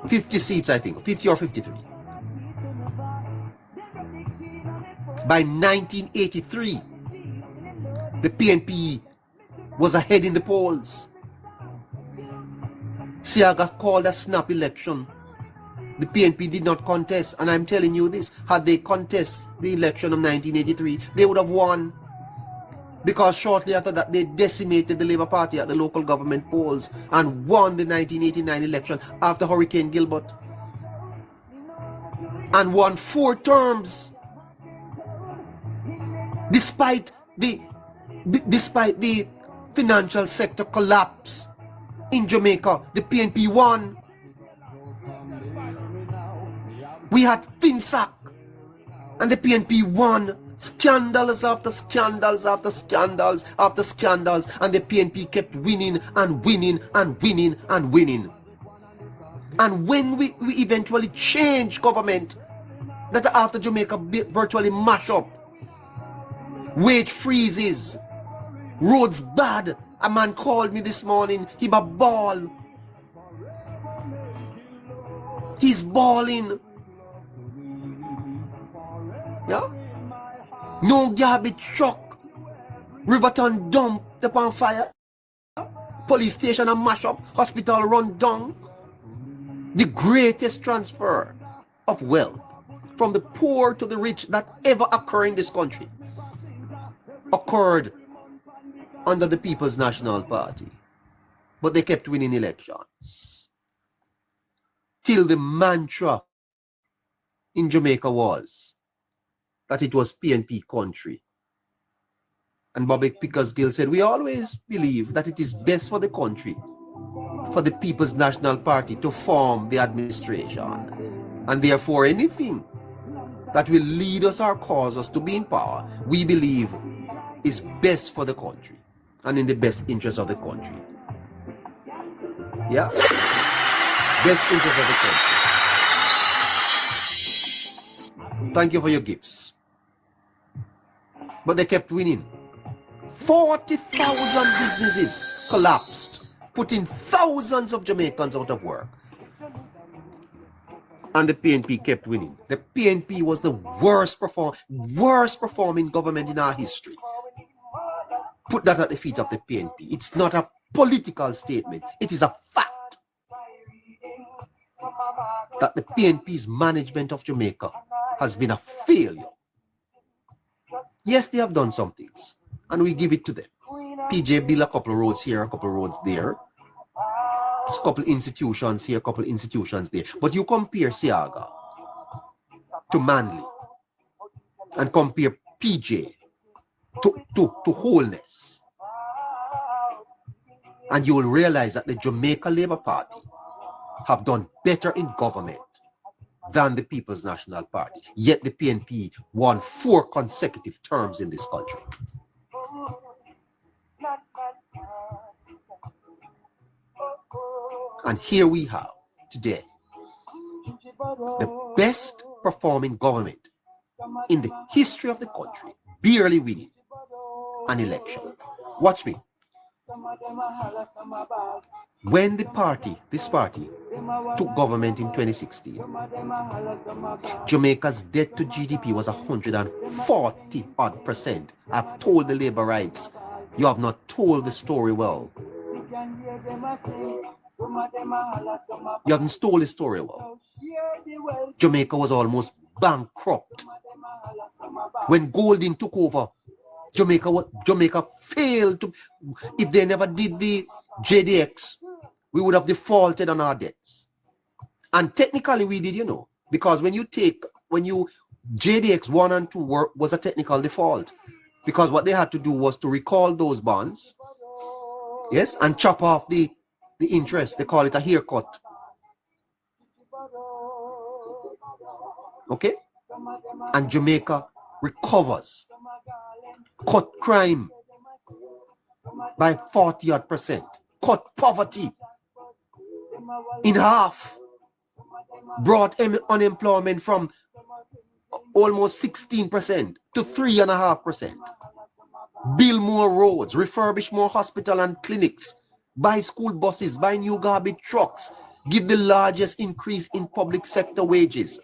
50 seats, I think, 50 or 53. By 1983, the PNP was ahead in the polls. Siaga called a snap election. The PNP did not contest, and I'm telling you this, had they contested the election of 1983, they would have won. Because shortly after that, they decimated the Labour Party at the local government polls and won the 1989 election after Hurricane Gilbert. And won 4 terms. Despite the financial sector collapse in Jamaica, the PNP won. We had FinSac, and the PNP won. Scandals after scandals after scandals after scandals, and the PNP kept winning and winning and winning and winning. And when we eventually changed government, that after Jamaica virtually mash up, wage freezes, roads bad. A man called me this morning, he a ball. He's balling. Yeah? No garbage truck. Riverton dump upon fire. Police station and mash up. Hospital run down. The greatest transfer of wealth from the poor to the rich that ever occurred in this country occurred under the People's National Party. But they kept winning elections. Till the mantra in Jamaica was that it was PNP country. And Bobby Pickersgill said, we always believe that it is best for the country, for the People's National Party to form the administration. And therefore anything that will lead us or cause us to be in power, we believe is best for the country and in the best interest of the country. Yeah? Best interest of the country. Thank you for your gifts. But they kept winning. 40,000 businesses collapsed, putting thousands of Jamaicans out of work. And the PNP kept winning. The PNP was the worst performing government in our history. Put that at the feet of the PNP. It's not a political statement. It is a fact that the PNP's management of Jamaica has been a failure. Yes, they have done some things, and we give it to them. PJ built a couple of roads here, a couple of roads there. It's a couple of institutions here, a couple of institutions there. But you compare Siaga to Manly and compare PJ to Holness, and you will realize that the Jamaica Labour Party have done better in government than the People's National Party. Yet the PNP won 4 consecutive terms in this country. And here we have today the best performing government in the history of the country, barely winning an election. Watch me. When this party took government in 2016, Jamaica's debt to GDP was 140%. I've told the labor rights, you have not told the story well. You haven't told the story well. Jamaica was almost bankrupt. When Golding took over, Jamaica failed to. If they never did the JDX, we would have defaulted on our debts. And technically we did, because when you JDX 1 and 2 was a technical default, because what they had to do was to recall those bonds, yes, and chop off the interest. They call it a haircut. Okay? And Jamaica recovers. Cut crime by 40%. Cut poverty in half. Brought unemployment from almost 16% to 3.5%. Build more roads, refurbish more hospital and clinics, buy school buses, buy new garbage trucks, Give the largest increase in public sector wages.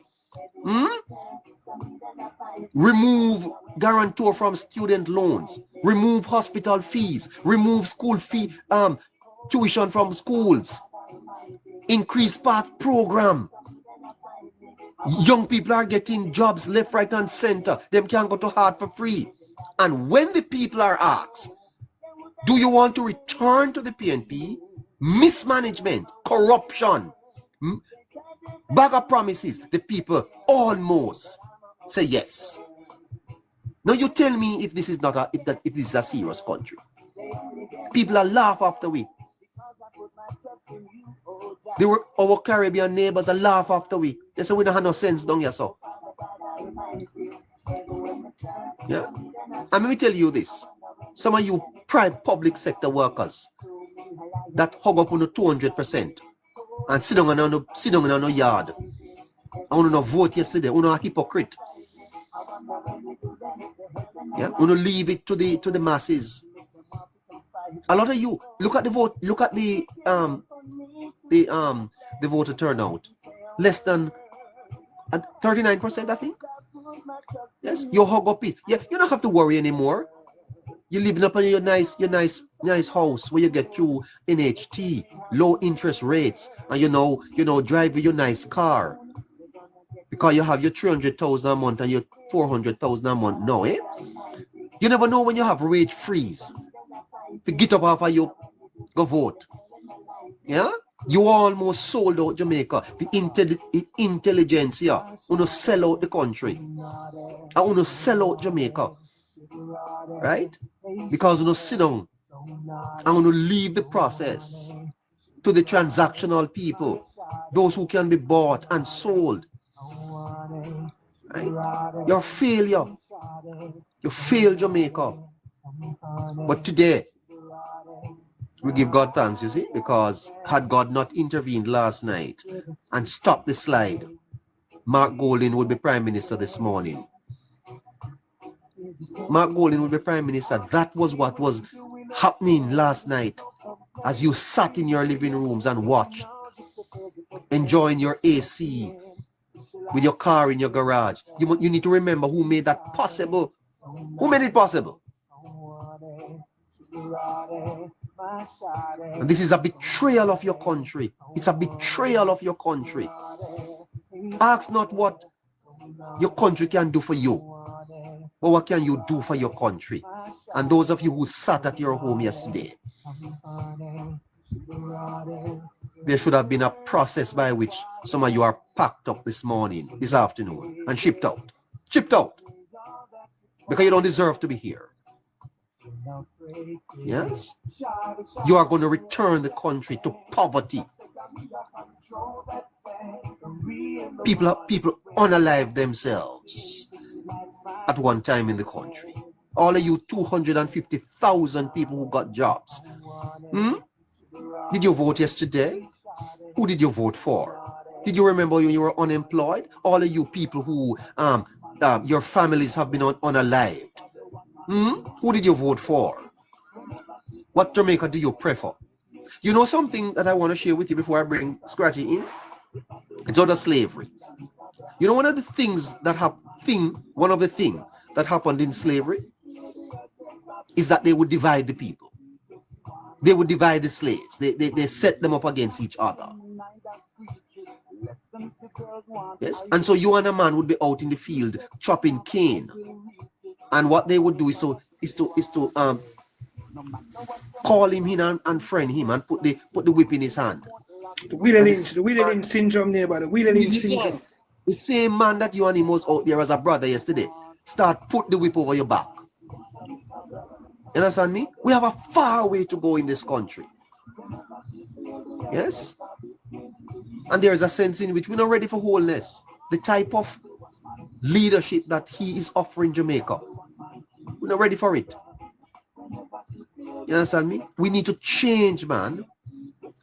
Remove guarantor from student loans. Remove hospital fees. Remove school fee, tuition from schools. Increase PATH program. Young people are getting jobs left, right, and center. Them can go to heart for free. And when the people are asked, do you want to return to the PNP? Mismanagement, corruption, bag of promises, the people almost say yes. Now you tell me if this is not if this is a serious country. People are laugh after we. They were our Caribbean neighbors are laugh after we. They say we don't have no sense down here, so. Yeah. And let me tell you this. Some of you private public sector workers that hug up on the 200% and sit down in no yard. I want to vote yesterday. I want a hypocrite. Yeah, I want to leave it to the masses. A lot of you look at the vote. Look at the voter turnout. Less than 39%, I think. Yes, you hug up it. Yeah, you don't have to worry anymore. You're living up in your nice house where you get through NHT, low interest rates, and you know, drive your nice car. Because you have your 300,000 a month and your 400,000 a month now, eh? You never know when you have wage freeze. To get up after you go vote. Yeah? You almost sold out Jamaica. The intelligentsia want to sell out the country. I want to sell out Jamaica. Right? Because you know, sit down. I want to leave the process to the transactional people, those who can be bought and sold. Right? You're a failure. You failed Jamaica. But today, we give God thanks, you see, because had God not intervened last night and stopped the slide, Mark Golding would be Prime Minister this morning. Mark Golding would be Prime Minister. That was what was happening last night as you sat in your living rooms and watched, enjoying your AC with your car in your garage. You need to remember who made that possible. Who made it possible? And this is a betrayal of your country. It's a betrayal of your country. Ask not what your country can do for you, but what can you do for your country? And those of you who sat at your home yesterday, there should have been a process by which some of you are packed up this morning, this afternoon, and shipped out. Shipped out. Because you don't deserve to be here. Yes? You are going to return the country to poverty. People unalive themselves at one time in the country. All of you 250,000 people who got jobs. Did you vote yesterday? Who did you vote for? Did you remember when you were unemployed? All of you people who your families have been unalived. Who did you vote for? What Jamaica do you prefer? You know something that I want to share with you before I bring Scratchy in? It's out of slavery. You know one of the things that happened in slavery is that they would divide the people. They would divide the slaves. They set them up against each other. Yes, and so you and a man would be out in the field chopping cane, and what they would do is to call him in and friend him and put the whip in his hand. The Wheeling syndrome, neighbor. The Wheeling syndrome. The same man that you and him was out there as a brother yesterday, start put the whip over your back. You understand me? We have a far way to go in this country. Yes? And there is a sense in which we're not ready for Holness. The type of leadership that he is offering Jamaica. We're not ready for it. You understand me? We need to change, man.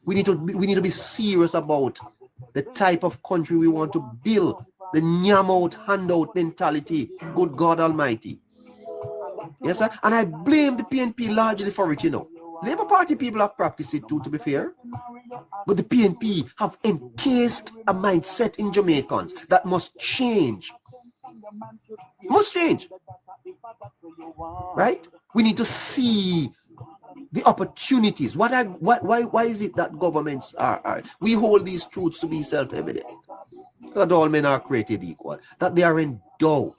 We need to be serious about the type of country we want to build. The nyam out, handout mentality. Good God Almighty. Yes, sir? And I blame the PNP largely for it, you know. Labour Party people have practiced it too, to be fair. But the PNP have encased a mindset in Jamaicans that must change. Must change. Right? We need to see the opportunities. Why is it that governments are we hold these truths to be self-evident? That all men are created equal. That they are endowed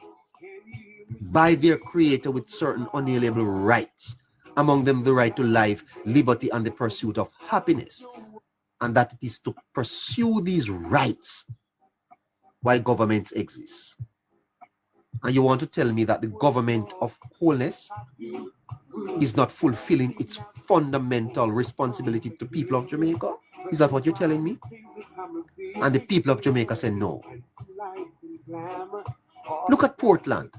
by their creator with certain unalienable rights. Among them the right to life, liberty, and the pursuit of happiness. And that it is to pursue these rights why governments exist. And you want to tell me that the government of Holness is not fulfilling its fundamental responsibility to people of Jamaica? Is that what you're telling me? And the people of Jamaica say no. Look at Portland.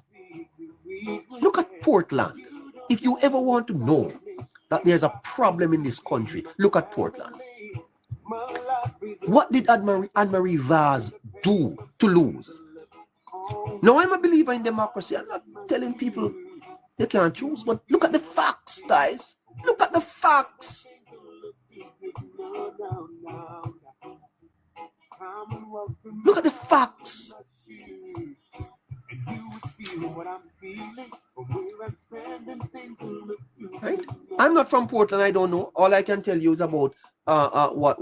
Look at Portland. If you ever want to know that there's a problem in this country, look at Portland. What did Anne-Marie Vaz do to lose? Now, I'm a believer in democracy. I'm not telling people they can't choose, but look at the facts, guys. Look at the facts. Look at the facts. Right? I'm not from Portland. I don't know. All I can tell you is about what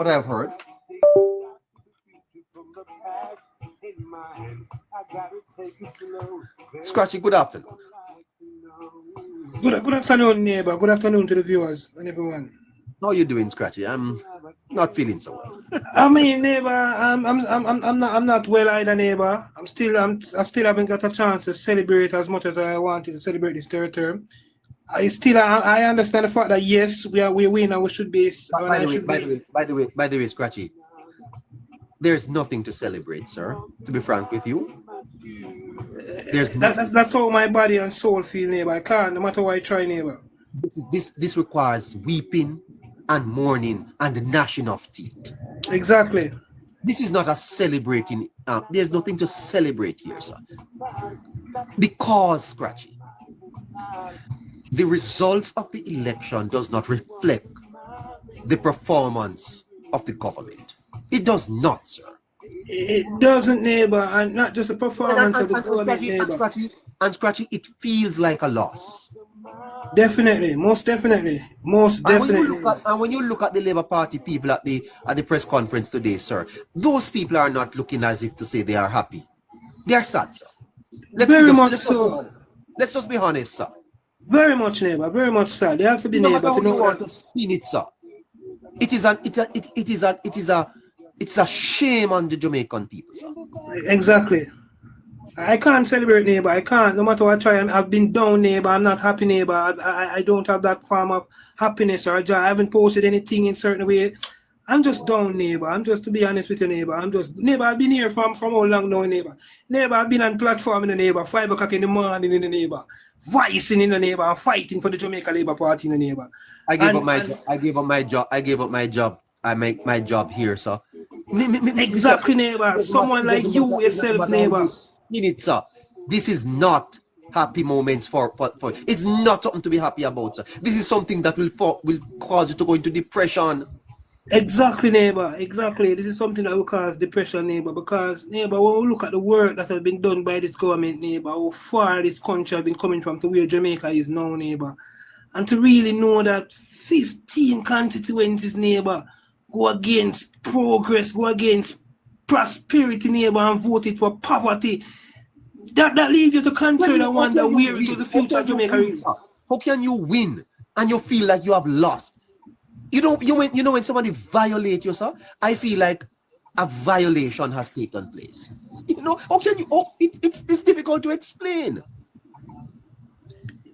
I've heard. Scratchy, good afternoon. Good afternoon, neighbor. Good afternoon to the viewers and everyone. How are you doing, Scratchy? I'm not feeling so well. I mean, neighbor, I'm not well either, neighbor. I still haven't got a chance to celebrate as much as I wanted to celebrate this third term. I understand the fact that yes, we win and we should be. By the way, Scratchy, there's nothing to celebrate, sir. To be frank with you, that's how my body and soul feel, neighbor. I can't, no matter what I try, neighbor. This requires weeping and mourning and gnashing of teeth. Exactly. This is not a celebrating. There's nothing to celebrate here, sir. Because, Scratchy, the results of the election does not reflect the performance of the government. It does not, sir. It doesn't, neighbor, and not just the performance of the government, neighbor. And Scratchy, it feels like a loss. Definitely, most definitely. And when you look at the Labour Party people at the press conference today, sir, those people are not looking as if to say they are happy. They are sad, sir. Let's just be honest, sir. Very much, neighbor. Very much sad. They have to be neighbor to know want to spin it, sir. It's a shame on the Jamaican people, sir. Exactly. I can't celebrate, neighbor. I can't. No matter what I try, I've been down, neighbor. I'm not happy, neighbor. I don't have that form of happiness or joy. I haven't posted anything in certain way. I'm just down, neighbor. I'm just, to be honest with you, neighbor. Neighbor, I've been here from how long now, neighbor? Neighbor, I've been on platform in the neighbor, 5 o'clock in the morning in the neighbor, voicing in the neighbor, and fighting for the Jamaica Labour Party in the neighbor. I gave up my job. I make my job here, sir. Exactly, neighbor. Someone like you yourself, neighbor. In it, sir. This is not happy moments for it's not something to be happy about, sir. This is something that will cause you to go into depression. Exactly, neighbor. Exactly. This is something that will cause depression, neighbor, because, neighbor, when we look at the work that has been done by this government, neighbor, how far this country has been coming from to where Jamaica is now, neighbor, and to really know that 15 constituencies, neighbor, go against progress, go against prosperity, neighbor, and voted for poverty. That leaves you to consider and wonder where to the future of Jamaica is. How can you win and you feel like you have lost? You know when somebody violates you, sir, I feel like a violation has taken place. You know, how can you? It's difficult to explain.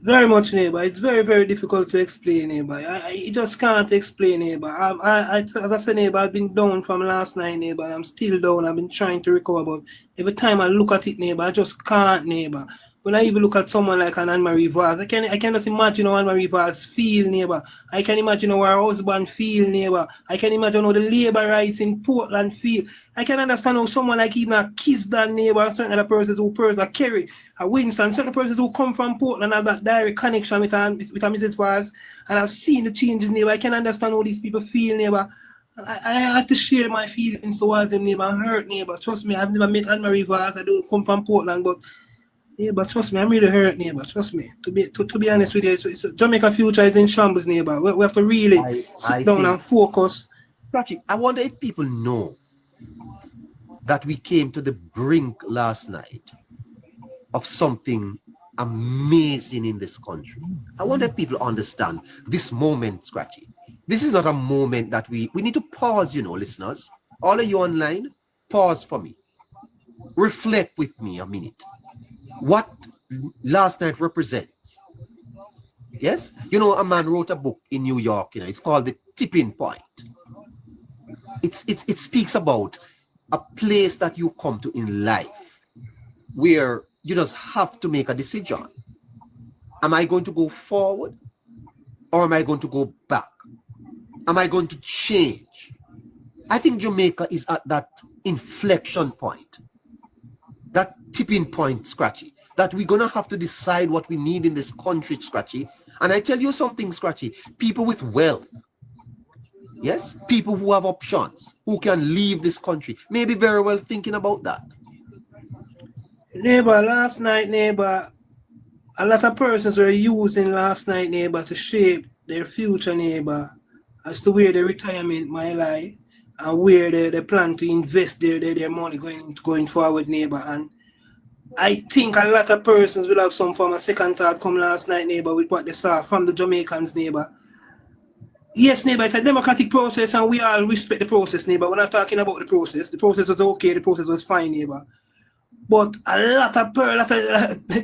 Very much, neighbor. It's very, very difficult to explain, neighbor. I just can't explain, neighbor. As I said, neighbor, I've been down from last night, neighbor. I'm still down. I've been trying to recover, but every time I look at it, neighbor, I just can't, neighbor. when I even look at someone like an Anne-Marie Vaz, I can just imagine how Anne-Marie Vaz feel, neighbor. I can imagine how her husband feel, neighbor. I can imagine how the labor rights in Portland feel. I can understand how someone like even a Kisdan neighbor, certain other persons who a Kerry, a Winston, certain persons who come from Portland have that direct connection with a Mrs. Vaz, and I've seen the changes, neighbor. I can understand how these people feel, neighbor. I have to share my feelings towards them, neighbor. I'm hurt, neighbor. Trust me, I've never met Anne-Marie Vaz. I don't come from Portland, but neighbor, trust me, I'm really hurt, neighbor. Trust me. To be honest with you, it's Jamaica future is in shambles, neighbor. We have to really sit down and focus. Patrick, I wonder if people know that we came to the brink last night of something amazing in this country. I wonder if people understand this moment, Scratchy. This is not a moment that we need to pause, listeners. All of you online, pause for me. Reflect with me a minute. What last night represents. Yes? A man wrote a book in New York, it's called The Tipping Point. It speaks about a place that you come to in life where you just have to make a decision. Am I going to go forward or am I going to go back? Am I going to change? I think Jamaica is at that inflection point, that tipping point, Scratchy, that we're going to have to decide what we need in this country, Scratchy. And I tell you something, Scratchy, people with wealth, yes, people who have options, who can leave this country, may be very well thinking about that. Neighbor, last night, neighbor, a lot of persons were using last night, neighbor, to shape their future, neighbor, as to where their retirement might lie and where they plan to invest their money going forward, neighbor. And I think a lot of persons will have some form of second thought come last night, neighbor, with what they saw from the Jamaicans, neighbor. Yes, neighbor, it's a democratic process and we all respect the process, neighbor. We're not talking about the process. The process was okay, the process was fine, neighbor. But a lot of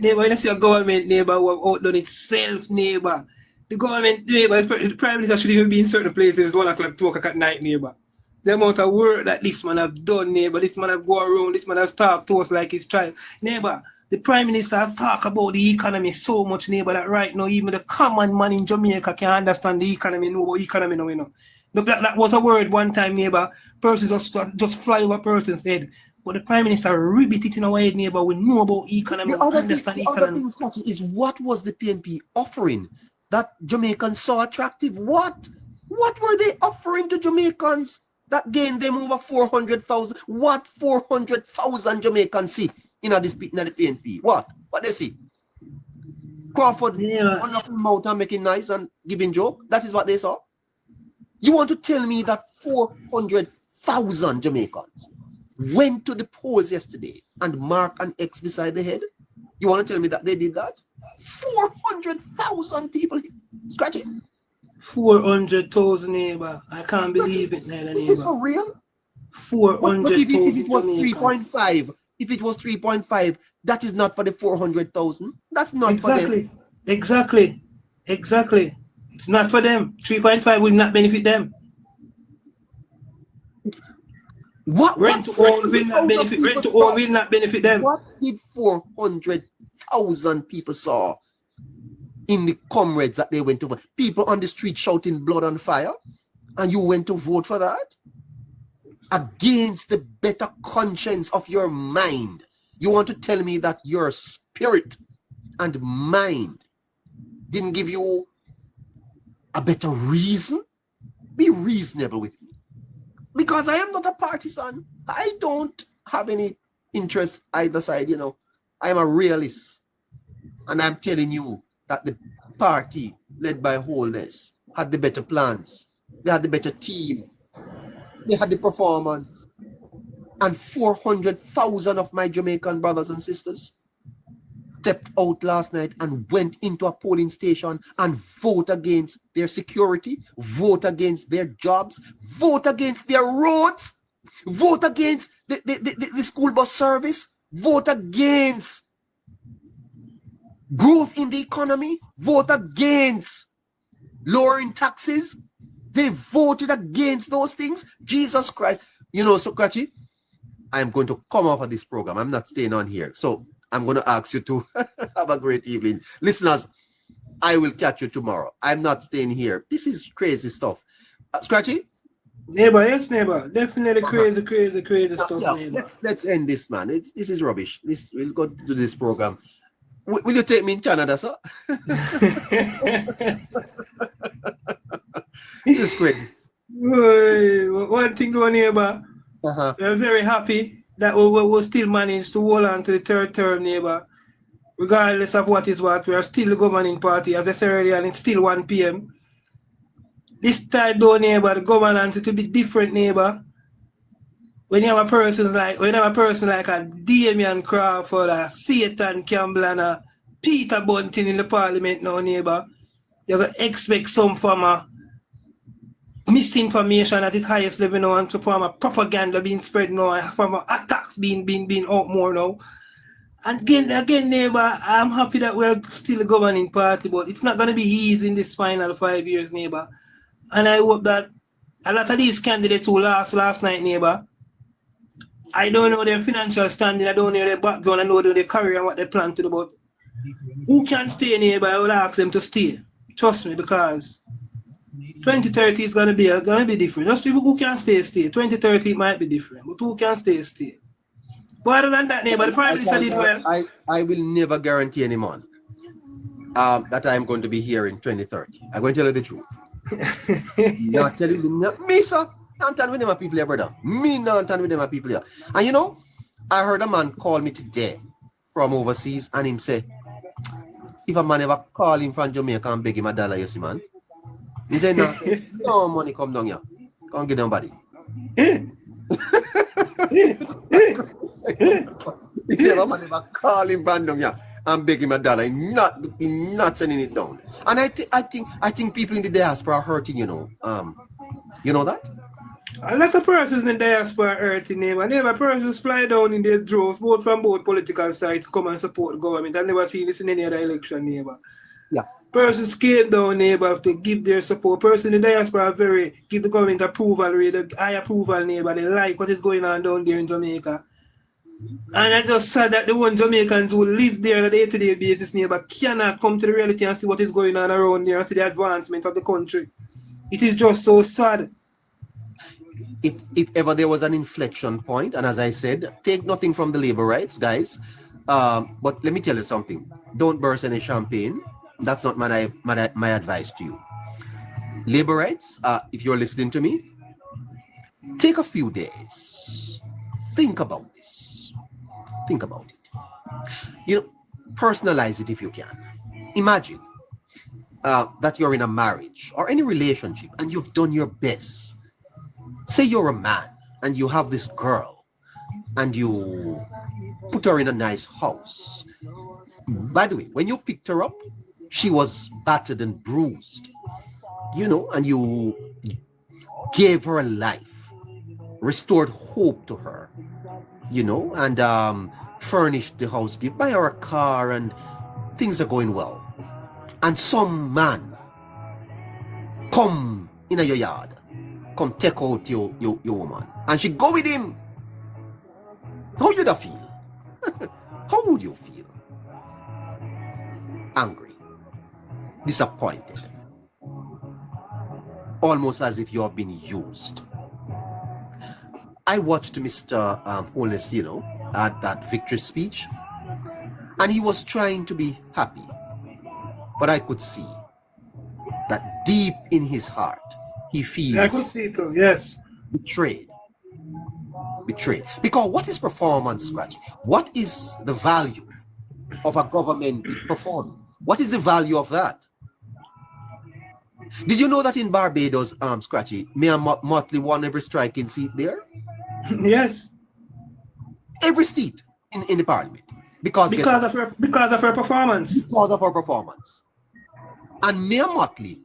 neighbor, when you see a government, neighbor, who have outdone itself, neighbor. The government, neighbor, the Prime Minister should even be in certain places 1 o'clock, 2 o'clock at night, neighbor. The amount of work that this man have done, neighbor, this man have gone around, this man has talked to us like his child. Neighbor, the Prime Minister has talked about the economy so much, neighbor, that right now even the common man in Jamaica can understand the economy, know what economy now, That was a word one time, neighbor. Persons just fly over persons' head. But the Prime Minister ribbit it in our head, neighbor. We know about economy, understand economy. The other thing is what was the PNP offering that Jamaicans saw attractive? What were they offering to Jamaicans that gained them over 400,000? What 400,000 Jamaicans see in the PNP? What they see? Crawford running up mouth and making nice and giving joke. That is what they saw. You want to tell me that 400,000 Jamaicans went to the polls yesterday and marked an X beside the head? You want to tell me that they did that? 400,000 people. Scratch it. 400,000, neighbor. I can't believe it, neighbor. Is this for real? 400,000. If it was 3.5, if it was 3.5, that is not for the 400,000. That's not for them. Exactly. It's not for them. 3.5 will not benefit them. Rent to own will not benefit. Rent to own will not benefit them. What did 400,000 people saw in the comrades that they went to vote? People on the street shouting blood on fire, and you went to vote for that? Against the better conscience of your mind. You want to tell me that your spirit and mind didn't give you a better reason? Be reasonable with me. Because I am not a partisan. I don't have any interest either side, I am a realist. And I'm telling you that the party led by Holness had the better plans. They had the better team. They had the performance. And 400,000 of my Jamaican brothers and sisters stepped out last night and went into a polling station and vote against their security, vote against their jobs, vote against their roads, vote against the school bus service, vote against growth in the economy, vote against lowering taxes. They voted against those things. Jesus Christ. So, Krachi, I'm going to come off of this program. I'm not staying on here. So, I'm going to ask you to have a great evening. Listeners, I will catch you tomorrow. I'm not staying here. This is crazy stuff. Scratchy? Neighbor, yes, neighbor. Definitely crazy stuff, Yeah, neighbor. let's end this, man. This is rubbish. We'll go to this program. Will you take me in Canada, sir? This is great. One thing, though, neighbor, we're very happy that we still managed to hold on to the third term, neighbor. Regardless of what is what, we are still the governing party, as I said earlier, and it's still 1 p.m. This time, though, neighbor, the governance it will be different, neighbor. When you have a person like a Damian Crawford, a Satan Campbell, and a Peter Bunting in the parliament now, neighbor, you're going to expect some form of misinformation at its highest level now, and some form of propaganda being spread now, and form of attacks being out more now. And again, neighbor, I'm happy that we're still a governing party, but it's not going to be easy in this final 5 years, neighbor. And I hope that a lot of these candidates who lost last night, neighbor, I don't know their financial standing, I don't know their background, I know their career and what they plan to do, but who can stay, neighbor, I would ask them to stay. Trust me, because 2030 is going to be different. Just people who can stay. 2030 might be different, but who can stay. But other than that, neighbor, the Prime Minister did well. I will never guarantee anyone that I'm going to be here in 2030. I'm going to tell you the truth. Not telling you, me, sir. Not telling with my people here, brother. Me not telling with my people here. And you know, I heard a man call me today from overseas, and him say, if a man ever call him from Jamaica and beg him $1, you see, man. He said, no money come down here. Can't get nobody. He said, no man ever call him from down here and beg him $1. He not sending it down. And I think people in the diaspora are hurting, you know. You know that? A lot of persons in the diaspora are hurting, neighbor. Neighbor, persons fly down in their droves, both from both political sides, to come and support the government. I've never seen this in any other election, neighbor. Yeah. Persons came down, neighbor, to give their support. Persons in the diaspora give the government approval rate, high approval, neighbor. They like what is going on down there in Jamaica. And I just said that the one Jamaicans who live there on a day-to-day basis, neighbor, cannot come to the reality and see what is going on around there and see the advancement of the country. It is just so sad. If ever there was an inflection point, and as I said, take nothing from the labor rights, guys. But let me tell you something. Don't burst any champagne. That's not my advice to you. Labor rights, if you're listening to me, take a few days. Think about this. Think about it. You know, personalize it if you can. Imagine that you're in a marriage or any relationship and you've done your best. Say you're a man and you have this girl and you put her in a nice house. By the way, when you picked her up, she was battered and bruised, you know, and you gave her a life, restored hope to her, you know, and furnished the house, give buy her a car, and things are going well. And some man come in your yard, come take out your woman, and she go with him. How would you feel? How would you feel? Angry, disappointed, almost as if you have been used. I watched Mr. Holness, you know, at that victory speech, and he was trying to be happy, but I could see that deep in his heart, he feels I could see it too, yes. betrayed. Because what is performance, Scratch? What is the value of a government performance? What is the value of that? Did you know that in Barbados, Scratchy, Mayor Motley won every striking seat there? Yes. Every seat in the parliament. Because of her performance. Because of her performance. And Mayor Motley,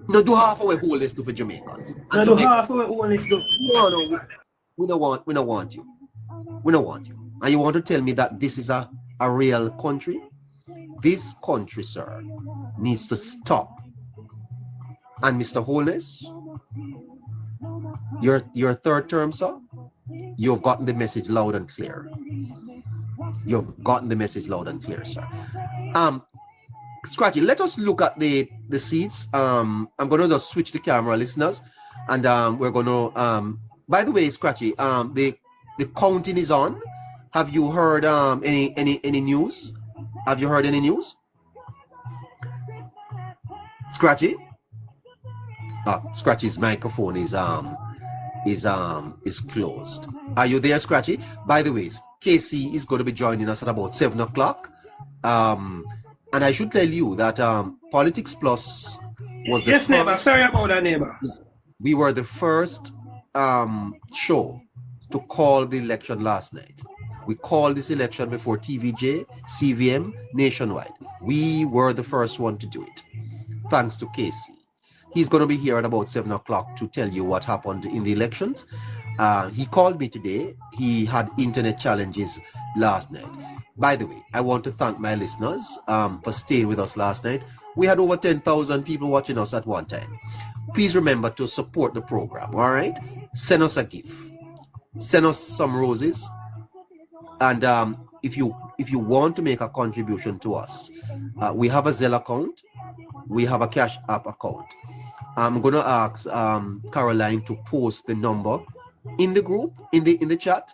no do half of what Holness do for Jamaicans. No do half of what Holness do. No, we don't want you. We don't want you. And you want to tell me that this is a real country? This country, sir, needs to stop. And Mr. Holness, your third term, sir, you've gotten the message loud and clear. You've gotten the message loud and clear, sir. Scratchy, let us look at the seats. I'm gonna just switch the camera, listeners, and we're gonna by the way, Scratchy, the counting is on. Have you heard any news? Have you heard any news? Scratchy? Scratchy's microphone is closed. Are you there, Scratchy? By the way, Casey is going to be joining us at about 7 o'clock. And I should tell you that Politics Plus was the yes, neighbor. Sorry about that, neighbor. We were the first show to call the election last night. We called this election before TVJ, CVM, nationwide. We were the first one to do it, thanks to Casey. He's going to be here at about 7 o'clock to tell you what happened in the elections. He called me today. He had internet challenges last night. By the way, I want to thank my listeners for staying with us last night. We had over 10,000 people watching us at one time. Please remember to support the program, all right? Send us a gift. Send us some roses. And if you want to make a contribution to us, we have a Zelle account. We have a Cash App account. I'm going to ask Caroline to post the number in the group, in the chat,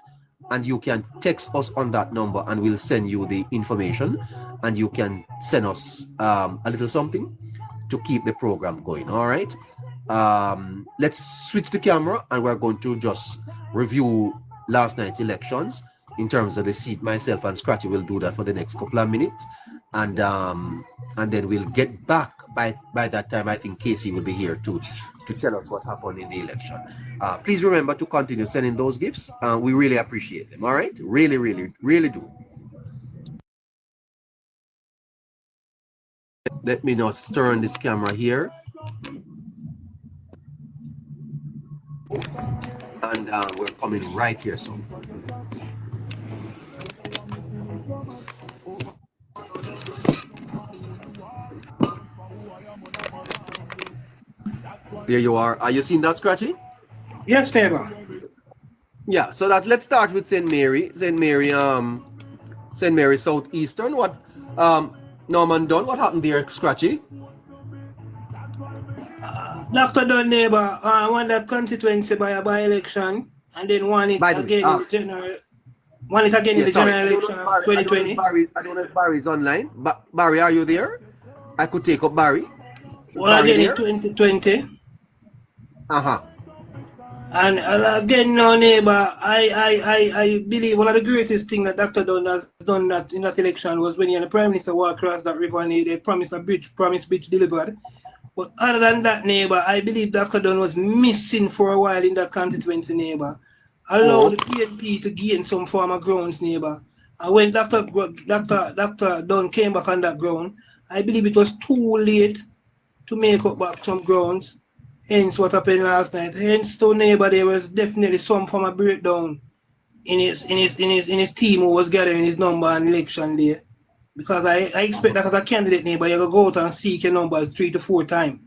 and you can text us on that number and we'll send you the information, and you can send us a little something to keep the program going. All right. Let's switch the camera and we're going to just review last night's elections in terms of the seat. Myself and Scratchy will do that for the next couple of minutes, and then we'll get back. By that time, I think Casey will be here to tell us what happened in the election. Please remember to continue sending those gifts. We really appreciate them. All right, really, really, really do. Let me now turn this camera here, and we're coming right here soon. There you are. Are you seeing that, Scratchy? Yes, neighbor. Yeah. So let's start with St. Mary. St. Mary Southeastern. What? Norman Dunn. What happened there, Scratchy? Dr. Dunn, neighbor, won that constituency by a by-election, and then won it again in the general. Won it again in the general election of 2020. I don't know if Barry's online. Barry, are you there? I could take up Barry. Well, again in 2020. And again, now, neighbor, I believe one of the greatest things that Dr. Dunn has done that in that election was when he and the Prime Minister walked across that river and they promised a bridge, delivered. But other than that, neighbor, I believe Dr. Dunn was missing for a while in that constituency, neighbor. Allow the PNP to gain some form of grounds, neighbor. And when Dr. Dunn came back on that ground, I believe it was too late to make up back some grounds. Hence what happened last night. Hence to neighbor, there was definitely some form of breakdown in his team who was gathering his number on election day. Because I expect that as a candidate, neighbor, you go out and seek your numbers 3 to 4 times.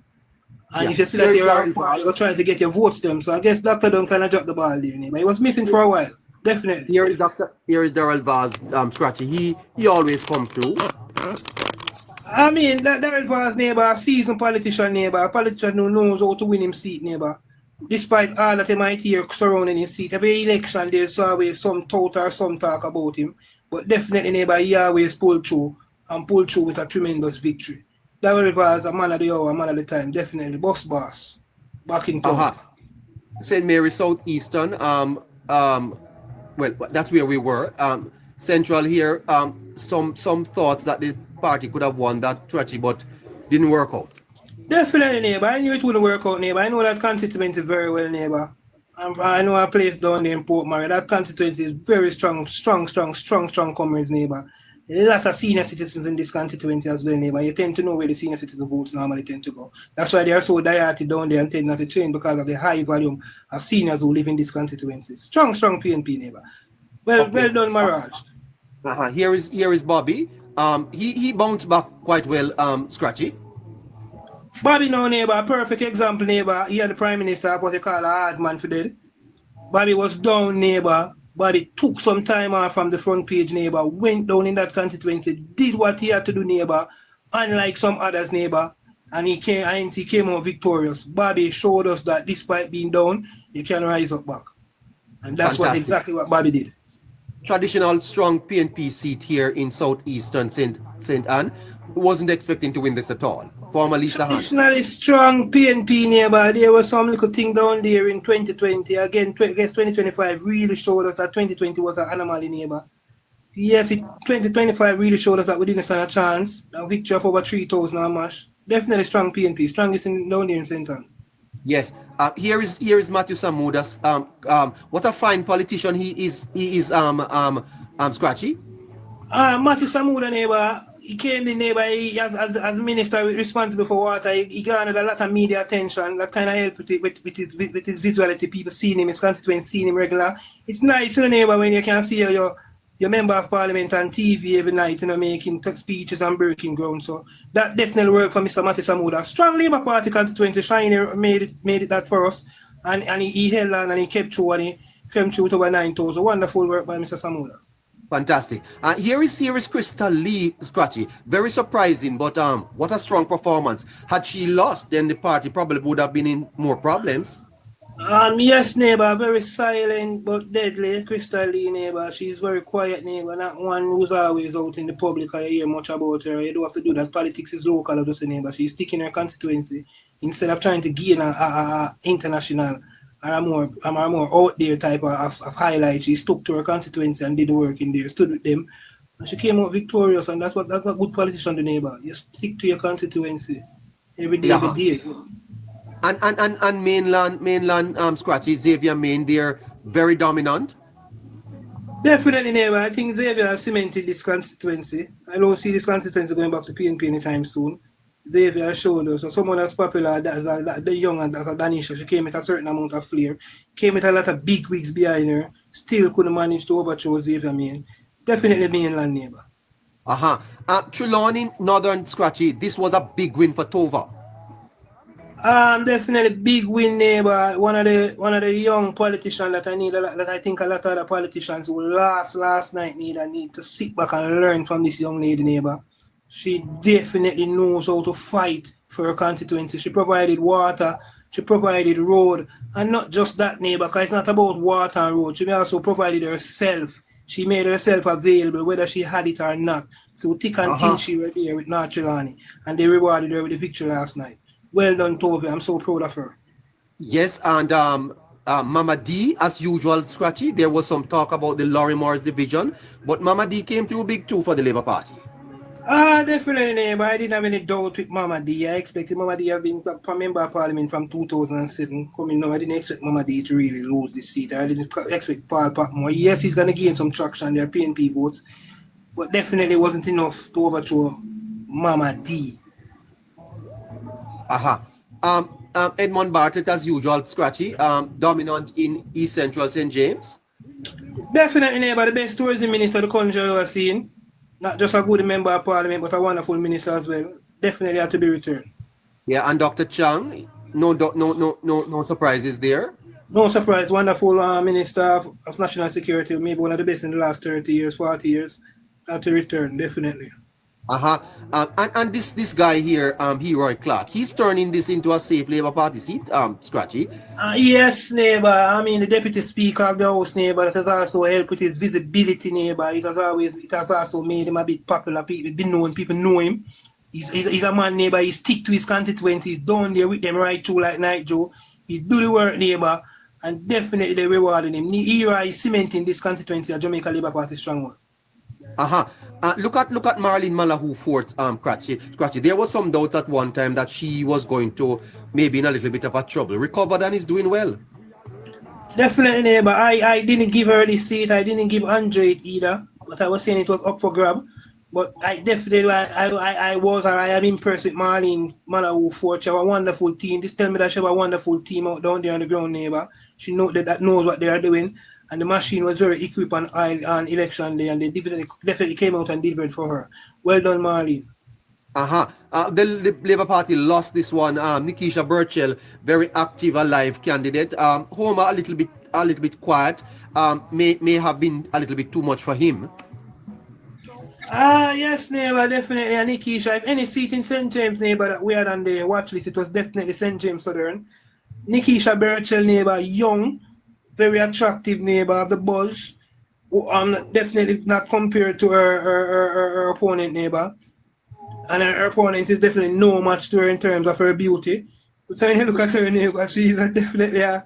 And if you see that you're you're trying to get your votes them. So I guess Dr. Dunn kind of dropped the ball there, neighbor. He was missing for a while. Definitely. Here is Daryl Vaz, Scratchy. He always come through. I mean, Daryl Vaz, neighbor, a seasoned politician, neighbor, a politician who knows how to win him seat, neighbor. Despite all that he might hear surrounding his seat, every election there's always some thought or some talk about him. But definitely, neighbor, he always pulled through with a tremendous victory. Daryl Vaz, a man of the hour, a man of the time, definitely. Boss. Back in town. St. Mary Southeastern, well, that's where we were. Central here, some thoughts that the party could have won that stretchy, but didn't work out. Definitely, neighbor. I knew it wouldn't work out, neighbor. I know that constituency very well, neighbor. I know a place down there in Port Murray. That constituency is very strong comrades, neighbor. A lot of senior citizens in this constituency as well, neighbor. You tend to know where the senior citizen votes normally tend to go. That's why they are so diehard down there and tend not to change because of the high volume of seniors who live in this constituency. Strong PNP, neighbor. Well done, Mirage. Here is Bobby. He bounced back quite well, Scratchy. Bobby, no, neighbor, perfect example, neighbor. He had the Prime Minister, what they call a hard man for dead. Bobby was down, neighbor, but it took some time off from the front page, neighbor, went down in that constituency, did what he had to do, neighbor, unlike some others, neighbor, and he came out victorious. Bobby showed us that despite being down, you can rise up back. And that's exactly what Bobby did. Traditional strong PNP seat here in southeastern St. Anne. Wasn't expecting to win this at all. Former Lisa Hunt. Traditionally strong PNP, neighbor. There was some little thing down there in 2020. Again, I guess 2025 really showed us that 2020 was an anomaly, neighbor. Yes, 2025 really showed us that we didn't stand a chance. A victory of over 3,000 and mash. Definitely strong PNP. Strongest down there in St. Anne. Yes. Here is Matthew Samudas. What a fine politician he is. He is Scratchy. Matthew Samuda, neighbor. He came in, neighbor. He, as minister responsible for water, he garnered a lot of media attention. That kind of helped with his visuality. People seeing him, his constituents seeing him regular. It's nice, neighbor, when you can see your member of parliament on TV every night, making speeches and breaking ground. So that definitely worked for Mr. Matthew Samuda. Strong Labour Party constituency, Shiner made it that for us. And he held on and he kept through and he came through to over 9,000. Wonderful work by Mr. Samuda. Fantastic. Here is Crystal Lee, Scratchy. Very surprising, but what a strong performance. Had she lost, then the party probably would have been in more problems. Yes, neighbor, very silent but deadly. Crystal Lee, neighbor, she's very quiet, neighbor. Not one who's always out in the public. I hear much about her. You don't have to do that. Politics is local, just a neighbor. She's sticking her constituency instead of trying to gain a international or a more out there type of highlight. She stuck to her constituency and did the work in there, stood with them, and she came out victorious. And that's what good politician do, neighbor. You stick to your constituency every day, every day. And mainland Scratchy, Xavier Main, they're very dominant. Definitely, neighbor. I think Xavier has cemented this constituency. I don't see this constituency going back to PNP anytime soon. Xavier showed us. So someone as popular as the young and as a Danisha, she came with a certain amount of flair, came with a lot of big wigs behind her, still couldn't manage to overthrow Xavier Main. Definitely mainland, neighbor. Trelawney, Northern Scratchy, this was a big win for Tova. Definitely big win, neighbor. One of the young politicians that I think a lot of other politicians who last night need to sit back and learn from this young lady, neighbor. She definitely knows how to fight for her constituency. She provided water, she provided road, and not just that, neighbor, because it's not about water and road. She also provided herself. She made herself available, whether she had it or not. So thick and thin, she was there with North Trelawney, and they rewarded her with the victory last night. Well done, Tove. I'm so proud of her. Yes, and Mama D, as usual, Scratchy, there was some talk about the Laurie Morris division, but Mama D came through big too for the Labour Party. Definitely, neighbor. I didn't have any doubt with Mama D. I expected Mama D have been a member of parliament from 2007. Coming now, I didn't expect Mama D to really lose this seat. I didn't expect Paul Patmore. Yes, he's going to gain some traction there, PNP votes, but definitely wasn't enough to overthrow Mama D. Edmund Bartlett, as usual, Scratchy, dominant in East Central St. James. Definitely, neighbor, the best tourism minister the country I've ever seen. Not just a good member of parliament, but a wonderful minister as well. Definitely had to be returned. Yeah, and Dr. Chang, no surprises there. No surprise, wonderful minister of national security, maybe one of the best in the last 30 years, 40 years. Had to return, definitely. And this guy here, Heroy Clark, he's turning this into a safe Labour Party seat, Scratchy. Yes, neighbor. I mean, the deputy speaker of the House, neighbor, that has also helped with his visibility, neighbor. It has also made him a bit popular. People know him. He's a man, neighbor. He stick to his constituencies, down there with them right through like Night Joe. He do the work, neighbor, and definitely they rewarding him. Heroy is cementing this constituency at Jamaica Labour Party strong one. Look at Marlene Malahoo Fort, Scratchy. There was some doubt at one time that she was going to maybe in a little bit of a trouble. Recovered and is doing well. Definitely, neighbor. I didn't give her the seat. I didn't give Andre it either. But I was saying it was up for grab. But I definitely, I am impressed with Marlene Malahoo Fort. She have a wonderful team. This tell me that she have a wonderful team out down there on the ground, neighbor. She that knows what they are doing. And the machine was very equipped on election day, and they definitely came out and delivered for her. Well done, Marlene. The Labour Party lost this one. Nikisha Burchell, very active, alive candidate. Homer a little bit quiet. may have been a little bit too much for him. Yes, neighbor, definitely. And Nikisha, if any seat in St. James, neighbor, that we had on the watch list, it was definitely St. James Southern. Nikisha Birchell, neighbor, young, very attractive neighbor of the buzz. Definitely not compared to her opponent, neighbor. And her opponent is definitely no match to her in terms of her beauty. But when you look at her neighbor, she's definitely a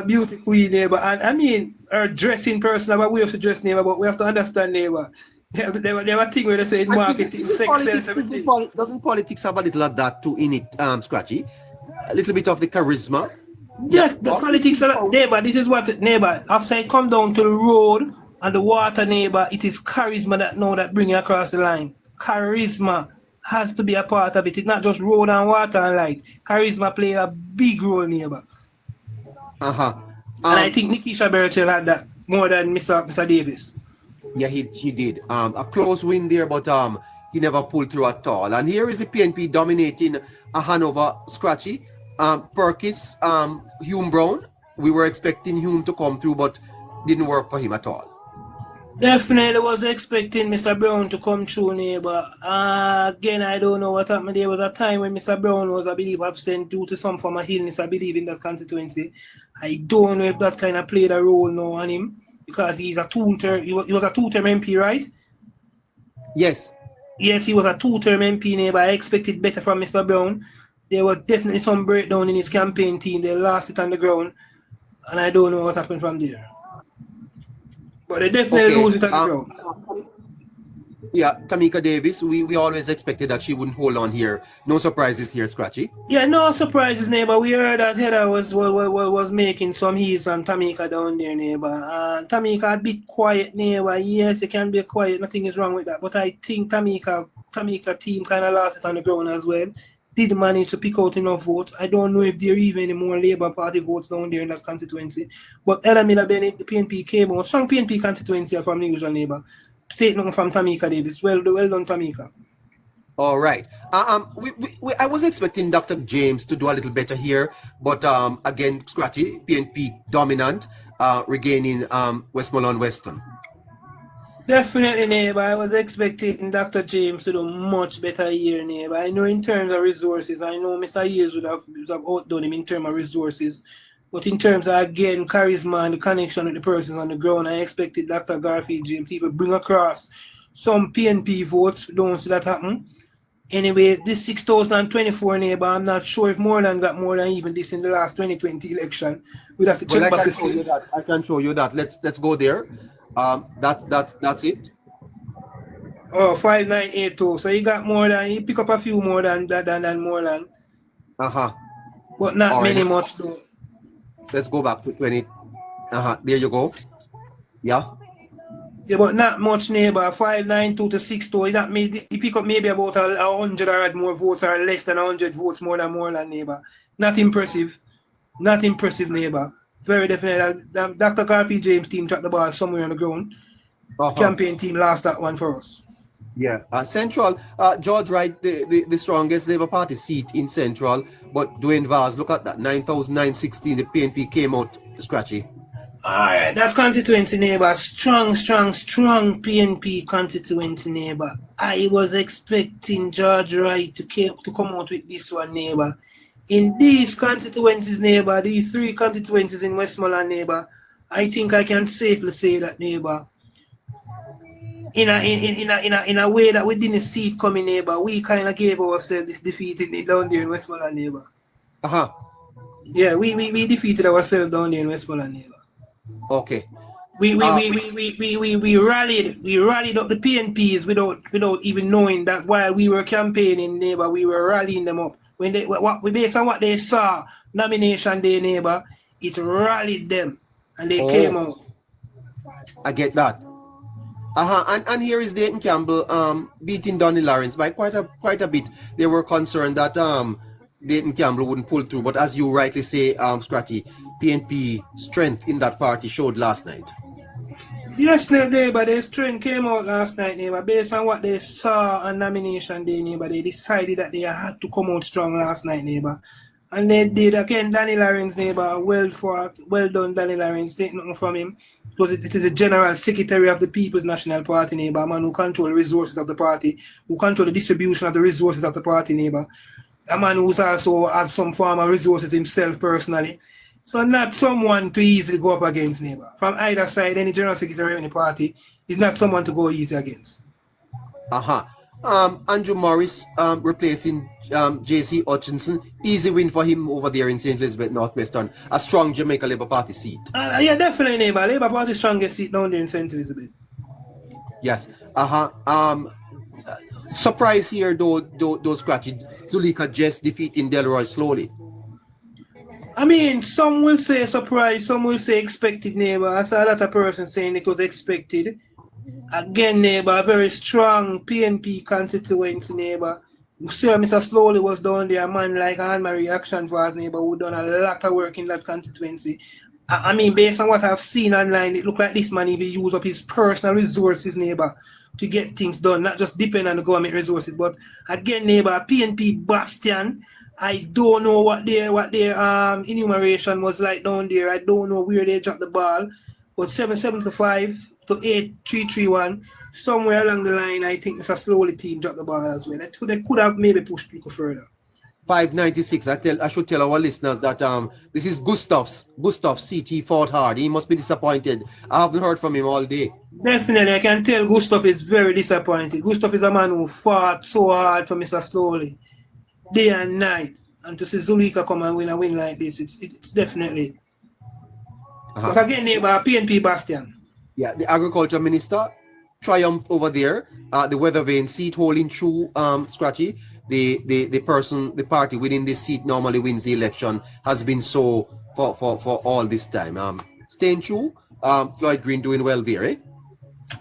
beauty queen neighbor. And I mean, her dressing person, but we have to dress neighbor, but we have to understand neighbor. There were things where they say in marketing, sex sells everything. Doesn't politics have a little of that too in it, Scratchy? A little bit of the charisma. Yeah, the politics of neighbor, this is what neighbor, after it come down to the road and the water neighbor, it is charisma that bring you across the line. Charisma has to be a part of it. It's not just road and water and light. Charisma play a big role, neighbor. And I think Nikisha Birchell had that more than Mr. Davis. Yeah, he did. A close win there, but he never pulled through at all. And here is the PNP dominating a Hanover Scratchy. Perkins, Hume Brown. We were expecting Hume to come through, but didn't work for him at all. Definitely was expecting Mr. Brown to come through, neighbor. Again, I don't know what happened. There was a time when Mr. Brown was, I believe, absent due to some form of illness, I believe, in that constituency. I don't know if that kind of played a role now on him, because he's a two-term, he was a two-term MP, right? Yes. Yes, he was a two-term MP, neighbor. I expected better from Mr. Brown. There was definitely some breakdown in his campaign team. They lost it on the ground, and I don't know what happened from there. But they definitely lose it on the ground. Yeah, Tamika Davis, we always expected that she wouldn't hold on here. No surprises here, Scratchy. Yeah, no surprises, neighbor. We heard that Heather was making some heats on Tamika down there, neighbor. Tamika a bit quiet, neighbor. Yes, it can be quiet. Nothing is wrong with that. But I think Tamika team kind of lost it on the ground as well. Did manage to pick out enough votes. I don't know if there are even any more Labour Party votes down there in that constituency. But Ella Miller Bennett, the PNP came out. Strong PNP constituency from the usual neighbor. To take nothing from Tamika Davis. Well done, Tamika. All right. I was expecting Dr. James to do a little better here, but again, Scratchy, PNP dominant, regaining Westmoreland Western. Definitely, neighbor. I was expecting Dr. James to do much better here, neighbor. I know in terms of resources, I know Mr. Years would have outdone him in terms of resources. But in terms of, again, charisma and the connection with the persons on the ground, I expected Dr. Garfield James to even bring across some PNP votes. Don't see that happen. Anyway, this 2024 neighbor, I'm not sure if Moreland got more than even this in the last 2020 election. We'd have to check back to see. I can show you that. Let's go there. That's it. Oh, 5982. So he got more than, he pick up a few more than Moreland. But not many much though. Let's go back to 20. There you go. Yeah. Yeah, but not much, neighbor. 592 to 62. He pick up maybe about 100 or more votes, or less than 100 votes more than Moreland, neighbor. Not impressive. Not impressive, neighbor. Very definitely. Dr. Garfield James' team dropped the ball somewhere on the ground. Campaign team lost that one for us. Yeah. Central, George Wright, the strongest Labour Party seat in Central, but Dwayne Vaz, look at that, 9,916, the PNP came out Scratchy. Alright, that constituency, neighbor, strong PNP constituency, neighbor. I was expecting George Wright to come out with this one, neighbor. In these constituencies, neighbor, these three constituencies in Westmoreland, neighbor, I think I can safely say that, neighbor, in a way that we didn't see it coming, neighbor, we kind of gave ourselves this defeat down there in Westmoreland, neighbor. Yeah, we defeated ourselves down there in Westmoreland, neighbor. Okay. We rallied up the PNPs without even knowing that while we were campaigning, neighbor, we were rallying them up. When we based on what they saw nomination day, neighbor, it rallied them and they came out. I get that. And here is Dayton Campbell beating Donny Lawrence by quite a bit. They were concerned that Dayton Campbell wouldn't pull through, but as you rightly say, Scratchy, PNP strength in that party showed last night. Yes, neighbor, their strength came out last night, neighbor. Based on what they saw on nomination day, neighbor, they decided that they had to come out strong last night, neighbor. And they did again Danny Lawrence neighbor, well fought, well done Danny Lawrence, take nothing from him. It is the General Secretary of the People's National Party neighbor, a man who control the resources of the party, who control the distribution of the resources of the party neighbor. A man who's also has some form of resources himself personally. So not someone to easily go up against neighbor. From either side, any General Secretary of any party is not someone to go easy against. Andrew Morris replacing JC Hutchinson. Easy win for him over there in St. Elizabeth, Northwestern. A strong Jamaica Labour Party seat. Yeah, definitely neighbor. Labour Party strongest seat down there in St. Elizabeth. Yes. Surprise here though Scratchy. Zulika just defeating Delroy slowly. I mean, some will say surprise, some will say expected neighbor. I saw a lot of persons saying it was expected. Again, neighbor, a very strong PNP constituency neighbor. Sir, Mr. Slowly was down there, a man like Anne-Marie Action for his neighbor who done a lot of work in that constituency. I mean, based on what I've seen online, it looked like this man even use up his personal resources, neighbor, to get things done, not just depend on the government resources. But again, neighbor, PNP bastion. I don't know what their enumeration was like down there. I don't know where they dropped the ball. But 775 to 8331, somewhere along the line, I think Mr. Slowly team dropped the ball as well. They could have maybe pushed a little further. 596. I should tell our listeners that this is Gustav's seat. He fought hard. He must be disappointed. I haven't heard from him all day. Definitely, I can tell Gustav is very disappointed. Gustav is a man who fought so hard for Mr. Slowly, day and night. And to see Zulika come and win a win like this, it's definitely. But again, neighbor, PNP bastion. Yeah, the agriculture minister triumphed over there. The weather vane seat holding true, Scratchy. The party within this seat normally wins the election, has been so for all this time. Staying true, Floyd Green doing well there, eh?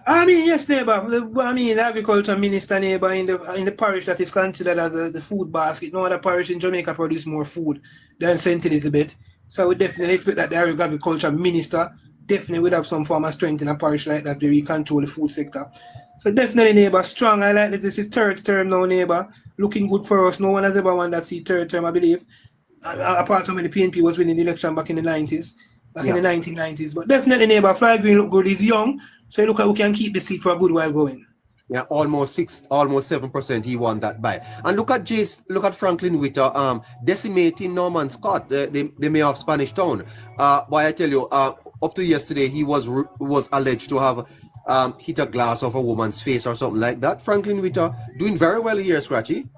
I mean, yes, neighbor. The agriculture minister, neighbor, in the parish that is considered as the food basket. No other parish in Jamaica produce more food than St. Elizabeth. So I would definitely expect that the agriculture minister definitely would have some form of strength in a parish like that where he control the food sector. So definitely, neighbor, strong. I like that this is third term now, neighbor. Looking good for us. No one has ever won that seat third term, I believe. Apart from when the PNP was winning the election back in the 90s. In the 1990s. But definitely, neighbor, Fly Green look good. He's young. So look like we can keep the seat for a good while going. Yeah, almost 7% he won that by. And look at Franklin Witter decimating Norman Scott, the mayor of Spanish Town. But I tell you, up to yesterday he was alleged to have hit a glass of a woman's face or something like that. Franklin Witter doing very well here, Scratchy.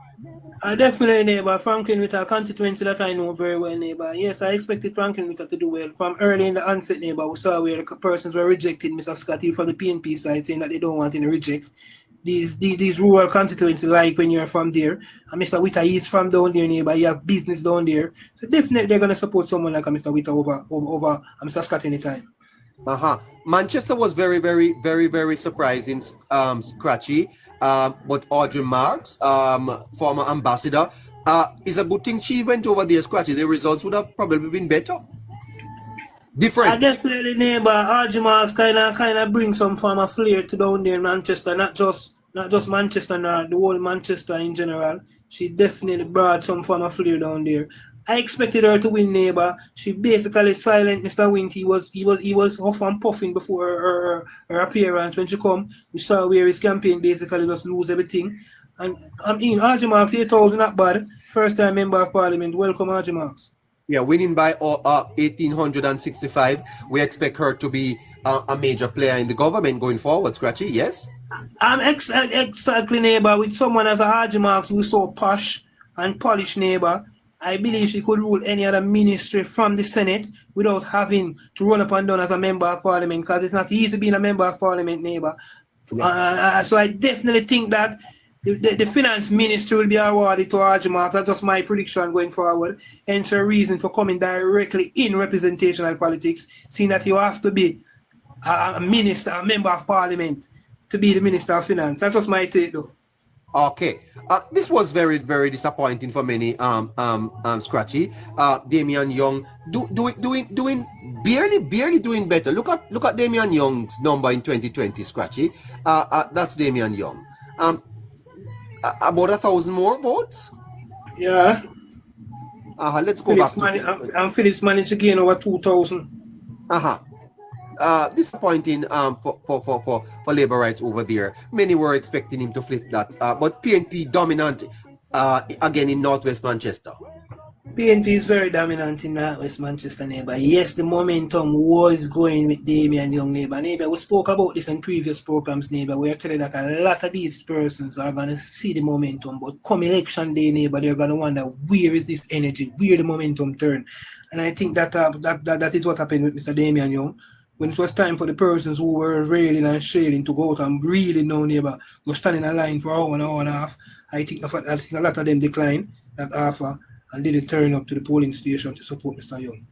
Definitely, neighbor. Franklin Witter, a constituency that I know very well, neighbor. Yes, I expected Franklin Witter to do well. From early in the onset, neighbor, we saw where the persons were rejecting Mr. Scotty from the PNP side, saying that they don't want him to reject these rural constituencies, like when you're from there. And Mr. Witter, he's from down there, neighbor. He have business down there. So definitely they're going to support someone like a Mr. Witter over Mr. Scott anytime. Manchester was very, very, very, very surprising, Scratchy. But Audrey Marks, former ambassador, is a good thing she went over there, Scratchy. The results would have probably been better. Different. Definitely, neighbor. Audrey Marks kind of bring some form of flair to down there in Manchester, not just Manchester, the whole Manchester in general. She definitely brought some form of flair down there. I expected her to win, neighbor. She basically silent Mr. Wint. He was huff and puffing before her appearance. When she come, we saw where his campaign basically just lose everything. And I mean, Audrey Marks, 8,000 not bad. First time member of parliament. Welcome, Audrey Marks. Yeah, winning by 1,865. We expect her to be a major player in the government going forward, Scratchy, yes? Exactly, neighbor. With someone as a Audrey Marks who's so posh and polished, neighbor, I believe she could rule any other ministry from the Senate without having to run up and down as a member of parliament, because it's not easy being a member of parliament, neighbor. Yeah. So I definitely think that the finance ministry will be awarded to Audrey Marks. That's just my prediction going forward. Hence a reason for coming directly in representational politics, seeing that you have to be a minister, a member of parliament to be the minister of finance. That's just my take, though. Okay, this was very, very disappointing for many. Scratchy. Damian Young doing barely doing better. Look at Damian Young's number in 2020, Scratchy. That's Damian Young. About 1,000 more votes. Yeah. Let's go back to and Phillips managed to gain over 2,000. Disappointing for labor rights over there. Many were expecting him to flip that, but PNP dominant again in Northwest Manchester. PNP is very dominant in West Manchester, neighbor. Yes, the momentum was going with Damian Young, neighbor. Neighbor, we spoke about this in previous programs, neighbor. We are telling that a lot of these persons are going to see the momentum, but come election day, neighbor, they're going to wonder where is this energy, where the momentum turn. And I think that is what happened with Mr. Damian Young. When it was time for the persons who were railing and shailing to go out and really know, neighbor, were standing in a line for an hour and a half, I think a lot of them declined that offer and didn't turn up to the polling station to support Mr. Young.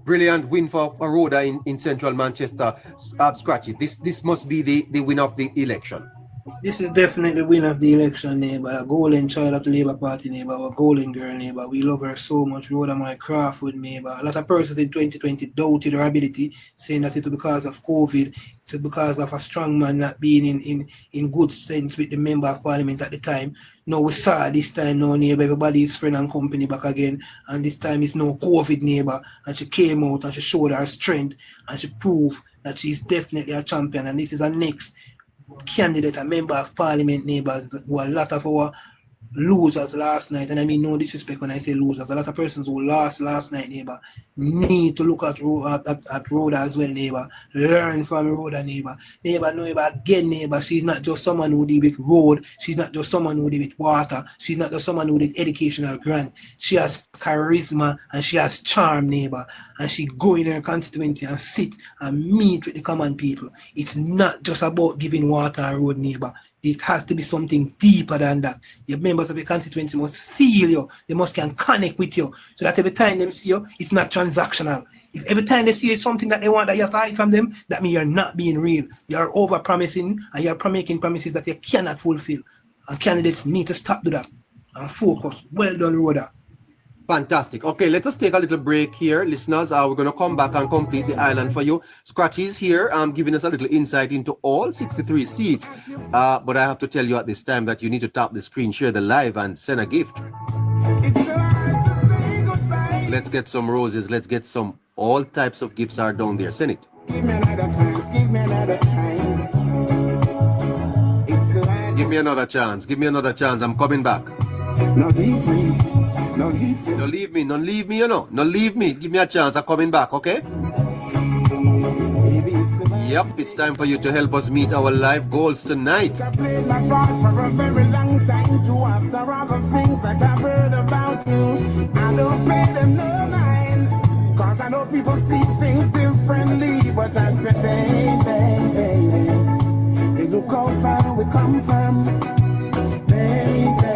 Brilliant win for Rhoda in central Manchester. Scratchy, this must be the win of the election. This is definitely the win of the election, neighbor. A golden child of the Labour Party, neighbor. A golden girl, neighbor. We love her so much. Rhoda my Crawford, neighbor. A lot of persons in 2020 doubted her ability, saying that it was because of COVID. It was because of a strong man not being in good sense with the member of parliament at the time. No, we saw this time now, neighbor. Everybody is friend and company back again. And this time it's no COVID, neighbor. And she came out and she showed her strength. And she proved that she's definitely a champion. And this is her next candidate, a member of parliament, neighbor, who a lot of our losers last night, and I mean no disrespect when I say losers, a lot of persons who lost last night, neighbor, need to look at Rhoda as well, neighbor. Learn from Rhoda, neighbor. Neighbor, again, neighbor, she's not just someone who did with road, she's not just someone who did with water, she's not just someone who did educational grant. She has charisma and she has charm, neighbor, and she go in her constituency and sit and meet with the common people. It's not just about giving water and road, neighbor. It has to be something deeper than that. Your members of the constituency must feel you. They must can connect with you. So that every time they see you, it's not transactional. If every time they see you something that they want that you have to hide from them, that means you're not being real. You're over-promising and you're making promises that you cannot fulfill. And candidates need to stop doing that and focus. Well done, Rhoda. Fantastic. Okay, let us take a little break here, listeners. We're going to come back and complete the island for you. Scratchy is here, giving us a little insight into all 63 seats. But I have to tell you at this time that you need to tap the screen, share the live, and send a gift. Let's get some roses. Let's get some. All types of gifts are down there. Send it. Give me another chance. Give me another chance. Give me another chance. Give me another chance. I'm coming back. No leave me. No leave me. Don't leave me. Don't leave me, you know. Don't leave me. Give me a chance. I'm coming back, okay? Yep, it's time for you to help us meet our life goals tonight. I played my part for a very long time too. After all the things that I've heard about you, I don't pay them no mind. Cause I know people see things differently. But I said, baby, look how far we come from. Baby.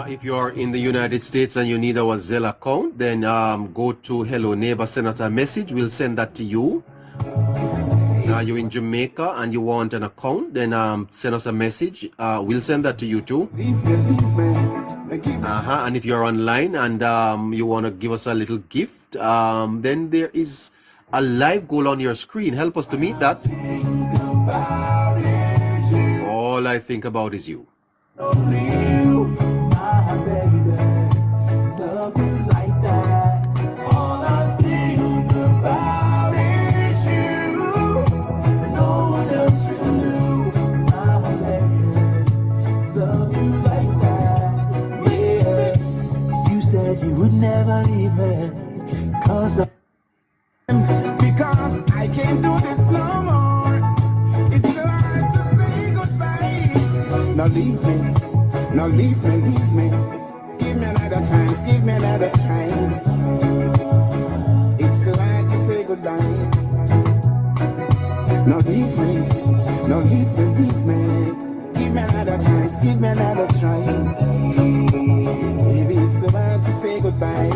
If you're in the United States and you need our Zelle account, then go to Hello Neighbor, send us a message. We'll send that to you. Now you're in Jamaica and you want an account, then send us a message. We'll send that to you too. And if you're online and you want to give us a little gift, then there is a live goal on your screen. Help us to meet that. All I think about is you. You would never leave me, because I can't do this no more. It's so hard to say goodbye. Now leave me, now leave me. Give me another chance, give me another chance. It's so hard to say goodbye. Now leave me, now leave me. Give me another chance, give me another try. Baby, it's so hard to say goodbye.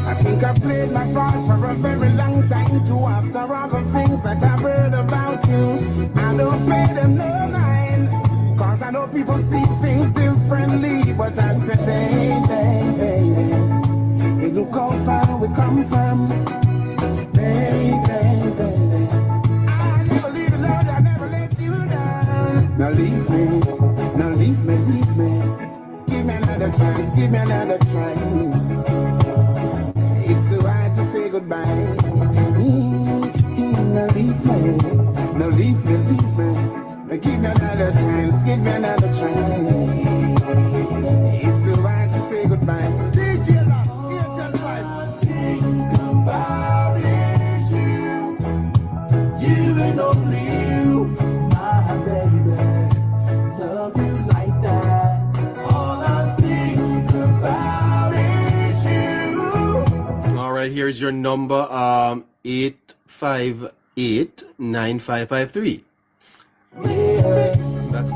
I think I played my part for a very long time too. After all the things that I've heard about you, I don't pay them no mind. Cause I know people see things differently. But I said, baby, look how far we come from. Baby. Now leave me, now leave goodbye. Now leave me, now leave me, leave me. Give me another chance, give me another chance. It's so hard to say goodbye. DJ Lock, think about is you and only you, my baby. Love you like that. All I think about is you. All right, here's your number, 858-9553. That's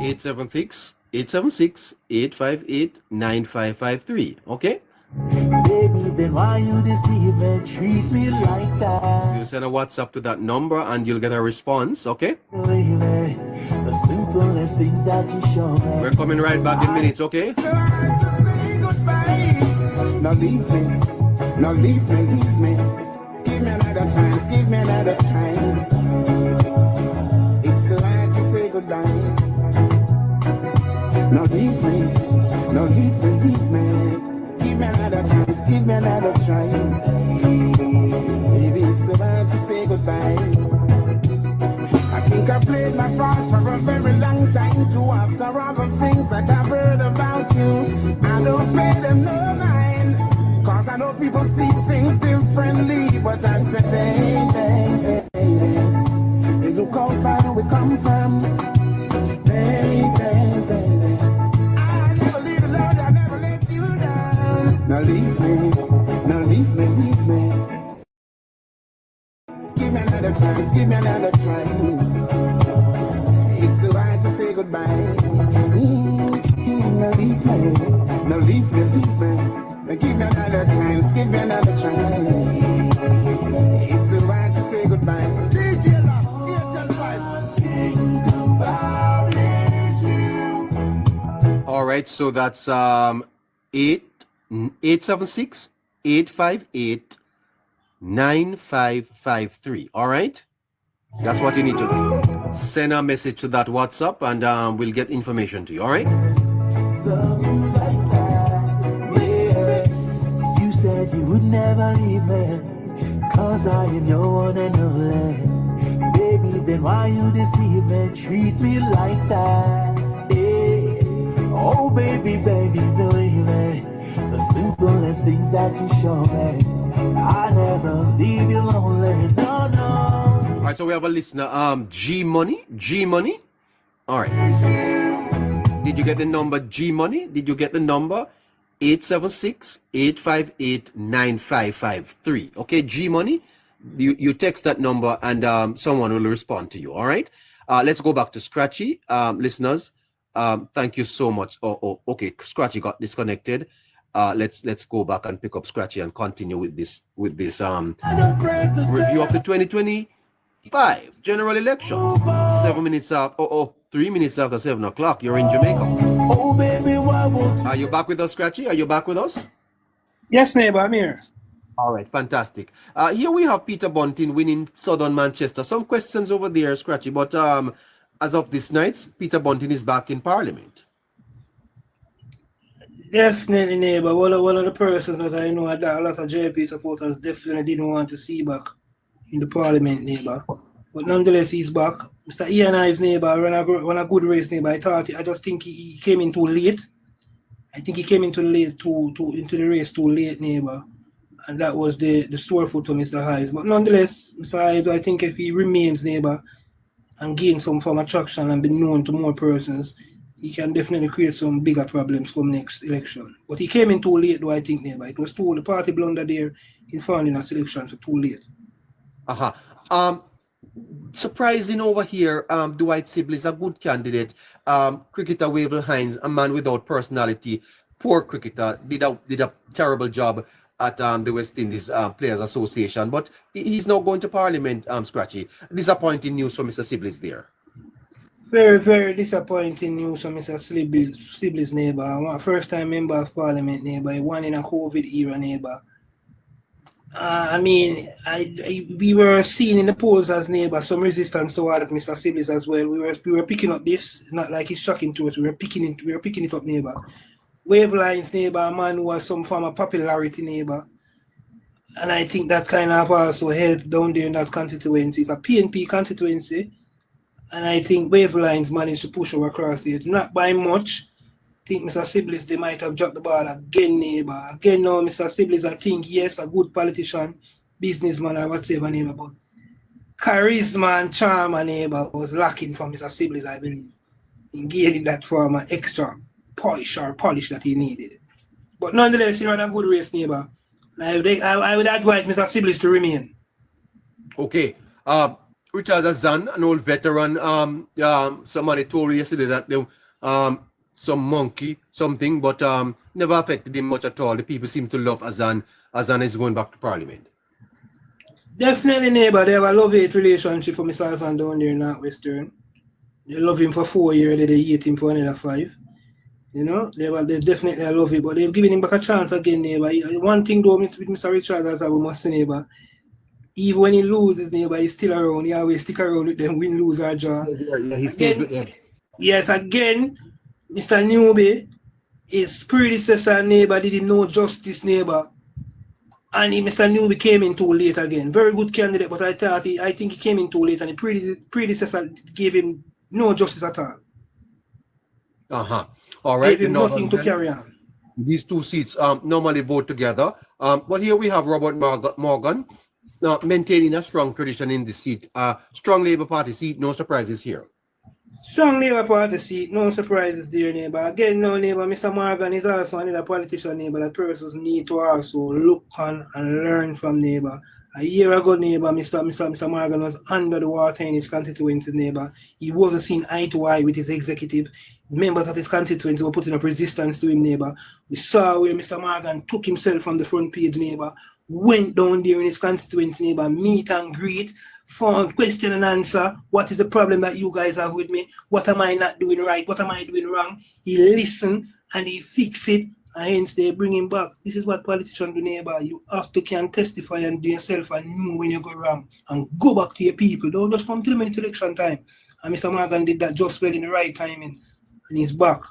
876-858-9553. Okay? Baby, then why you deceive me, treat me like that? You send a WhatsApp to that number and you'll get a response, okay? Baby, the simplest things that you show me. We're coming right back in minutes, okay? So I have to say goodbye. Now leave me, now leave me, leave me. Give me another chance, give me another time. It's so hard to say goodbye. Now leave me, now leave me, leave me. Give me another chance, give me another try. Baby, it's so hard to say goodbye. I think I played my part for a very long time too. After all the things that I've heard about you, I don't pay them no mind. Cause I know people see things differently. But I said, baby, look how far we come from. Baby, I never leave you alone, I never let you down. Now leave me, now leave me, leave me. Give me another chance, give me another try. It's so hard to say goodbye. Now leave me, now leave me, leave me. Give me another chance, give me another try. It's so hard to say goodbye. DJ Lock, All right, so that's 876-858-9553. All right? That's what you need to do. Send a message to that WhatsApp and we'll get information to you. All right? You said you would never leave me, cause I am your one and only. Baby, then why you deceive me, treat me like that? Hey. Oh baby, baby, believe me, the simplest things that you show me, I never leave you lonely, no, no. All right, so we have a listener, G Money. All right. Did you get the number G Money? Did you get the number 876-858-9553? Okay, G Money. You text that number and someone will respond to you. All right. Let's go back to Scratchy, listeners. Thank you so much. Okay. Scratchy got disconnected. Let's go back and pick up Scratchy and continue with this review of the 2025 general elections. 3 minutes after 7 o'clock. You're in Jamaica. Oh baby, why won't you? Are you back with us, Scratchy? Are you back with us? Yes, neighbor, I'm here. All right, fantastic. Here we have Peter Bunting winning Southern Manchester. Some questions over there, Scratchy, but as of this night, Peter Bunting is back in Parliament. Definitely, neighbor. One of the persons that I know that a lot of JLP supporters definitely didn't want to see back in the Parliament, neighbor. But nonetheless, he's back. Mr. Ian Ives, neighbor, ran a good race, neighbor. I just think he came in too late. I think he came into the race too late, neighbor. And that was the sore foot on Mr. Ives. But nonetheless, Mr. Ives, I think if he remains, neighbor, and gain some form of traction and be known to more persons, he can definitely create some bigger problems come next election. But he came in too late, though, I think, neighbor. It was the party blunder there in funding that election for too late. Surprising over here, Dwight Sibley is a good candidate. Cricketer Wavell Hines, a man without personality, poor cricketer, did a terrible job at the West Indies Players Association, but he's now going to Parliament, Scratchy. Disappointing news for Mr. Sibley's there. Very, very disappointing news for Mr. Sibley's neighbor. First time member of Parliament, neighbor. One in a COVID era, neighbor. We were seeing in the polls as neighbor some resistance toward Mr. Sibley's as well. We were picking up this. It's not like it's shocking to us. We were picking it up, neighbor. Wave Lines, neighbor, a man who has some form of popularity, neighbor. And I think that kind of also helped down there in that constituency. It's a PNP constituency. And I think Wavelines managed to push over across the edge. Not by much. I think Mr. Sibley's, they might have dropped the ball again, neighbor. Again, now, Mr. Sibley's, I think, yes, a good politician, businessman, or whatever, neighbor. But charisma and charm, neighbor, was lacking from Mr. Sibley's, I believe, in gaining that form of extra polish that he needed. But nonetheless, he ran a good race, neighbor. I would advise Mr. Sibley's to remain. Okay. Richard Azan, an old veteran, somebody told me yesterday that they, some monkey, something, but never affected him much at all. The people seem to love Azan. Azan is going back to Parliament. Definitely, neighbor. They have a love-hate relationship for Mr. Azan down there in Northwestern. They love him for 4 years, they hate him for another 5. You know, they definitely love it, but they've given him back a chance again, neighbor. One thing though, with Mr. Richard, as I must say, neighbor, even when he loses, neighbor, he's still around. He always stick around with them, win, lose, or draw. Yeah, he stays with them. Yes, again, Mr. Newby, his predecessor, neighbor, didn't know justice, neighbor. And Mr. Newby came in too late again. Very good candidate, but I think he came in too late, and the predecessor gave him no justice at all. All right. Gave him nothing to carry on. These two seats normally vote together. But here we have Robert Morgan maintaining a strong tradition in the seat. Strong Labour Party seat, no surprises here. Strong Labour Party seat, no surprises there, neighbor. Again, no, neighbor, Mr. Morgan is also another politician, neighbor, that persons need to also look on and learn from, neighbor. A year ago, neighbor, Mr. Morgan was under the water in his constituency, neighbor. He wasn't seen eye to eye with his executive. Members of his constituency were putting up resistance to him, neighbor. We saw where Mr. Morgan took himself from the front page, neighbor, went down there in his constituency, neighbor, meet and greet, found question and answer. What is the problem that you guys have with me? What am I not doing right? What am I doing wrong? He listened and he fixed it, and hence they bring him back. This is what politicians do, neighbor. You have to can testify and do yourself and know when you go wrong and go back to your people. Don't just come to them in election time. And Mr. Morgan did that just well in the right timing. And he's back.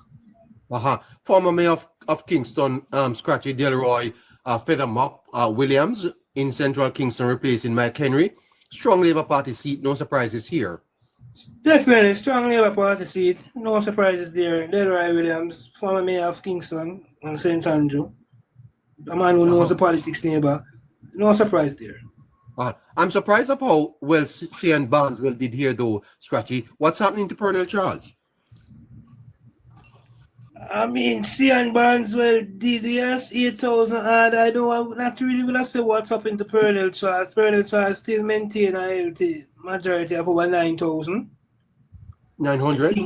Former Mayor of Kingston, Scratchy Delroy Feathermop Williams in Central Kingston replacing Mike Henry. Strong Labour Party seat, no surprises here. Definitely, strong Labour Party seat, no surprises there. Delroy Williams, former Mayor of Kingston and St. Andrew. A man who knows the politics, neighbor. No surprise there. I'm surprised of how well Cian Barneswell did here though, Scratchy. What's happening to Pernell Charles? I mean, Cian Barneswell did, yes, 8,000 odd. I'm not really going to say what's happened to Pernell Charles. Pernell Charles still maintain a healthy majority of over 9,000. 900?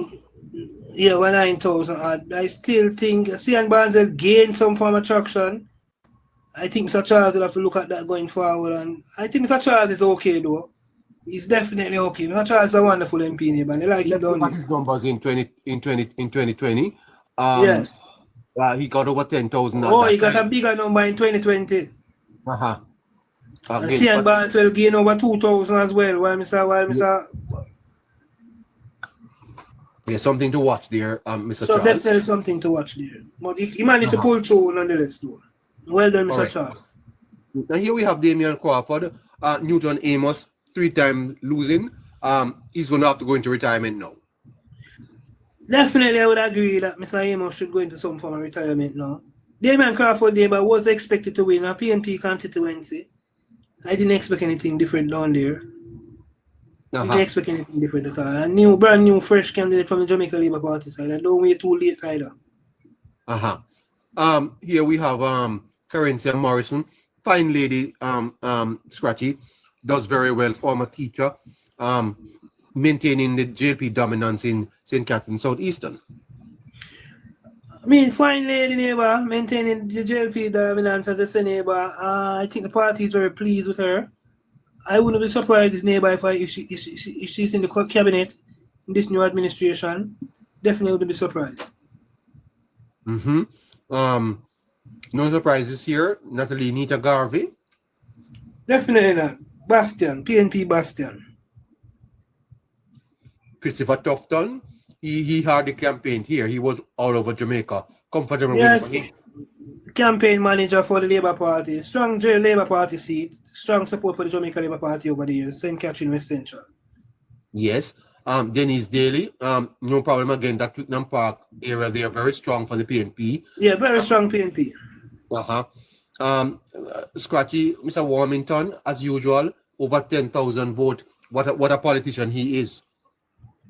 Yeah, over 9,000 odd. I still think Cian Barneswell gained some form of traction. I think Mr. Charles will have to look at that going forward. And I think Mr. Charles is okay, though. He's definitely okay. Mr. Charles is a wonderful MP, neighbor. I like him down there. His numbers in 2020. Yes. He got over 10,000. He got a bigger number in 2020. And Again, Cian Barneswell gained over 2,000 as well. While Mr. Yeah, something to watch there, Mr. So Charles. definitely something to watch there. But he managed to pull through nonetheless, though. Well done, Mr. Charles. Now here we have Damian Crawford, Newton Amos, 3-time losing. He's going to have to go into retirement now. Definitely, I would agree that Mr. Amos should go into some form of retirement now. Damian Crawford, was expected to win a PNP constituency. I didn't expect anything different down there. I didn't expect anything different at all. A brand new, fresh candidate from the Jamaica Labour Party side. I don't wait too late either. Here we have Carencia Morrison, fine lady, Scratchy, does very well, former teacher, maintaining the JLP dominance in St. Catherine Southeastern. I mean, fine lady, neighbor, maintaining the JLP dominance as a neighbor. I think the party is very pleased with her. I wouldn't be surprised, this neighbor, if she's in the cabinet in this new administration. Definitely wouldn't be surprised. No surprises here. Natalie Nita Garvey. Definitely not. Bastion, PNP Bastion. Christopher Tufton. He hardly campaigned here. He was all over Jamaica. Comfortable Yes, with him. campaign manager for the Labour Party, strong Labour Party seat, strong support for the Jamaica Labour Party over the years, St. Catherine West Central. Yes. Dennis Daly, no problem again. That Twickenham Park area, they are very strong for the PNP. Yeah, very strong PNP. Scratchy, Mr. Warmington, as usual, over 10,000 vote. What a politician he is.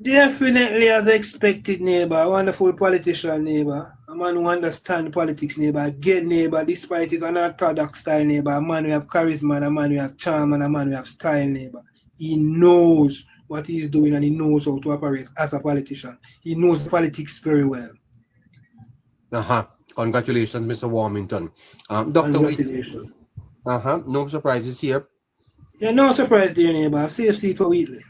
Definitely as expected, neighbor. A wonderful politician, neighbor. A man who understands politics, neighbor. Again, neighbor, despite his unorthodox style, neighbor. A man who have charisma, and a man who have charm, and a man who have style, neighbor. He knows what he's doing and he knows how to operate as a politician. He knows politics very well. Congratulations, Mr. Warmington. Dr. Congratulations. No surprises here. Yeah, no surprise there, neighbor. Safe seat for Wheatley.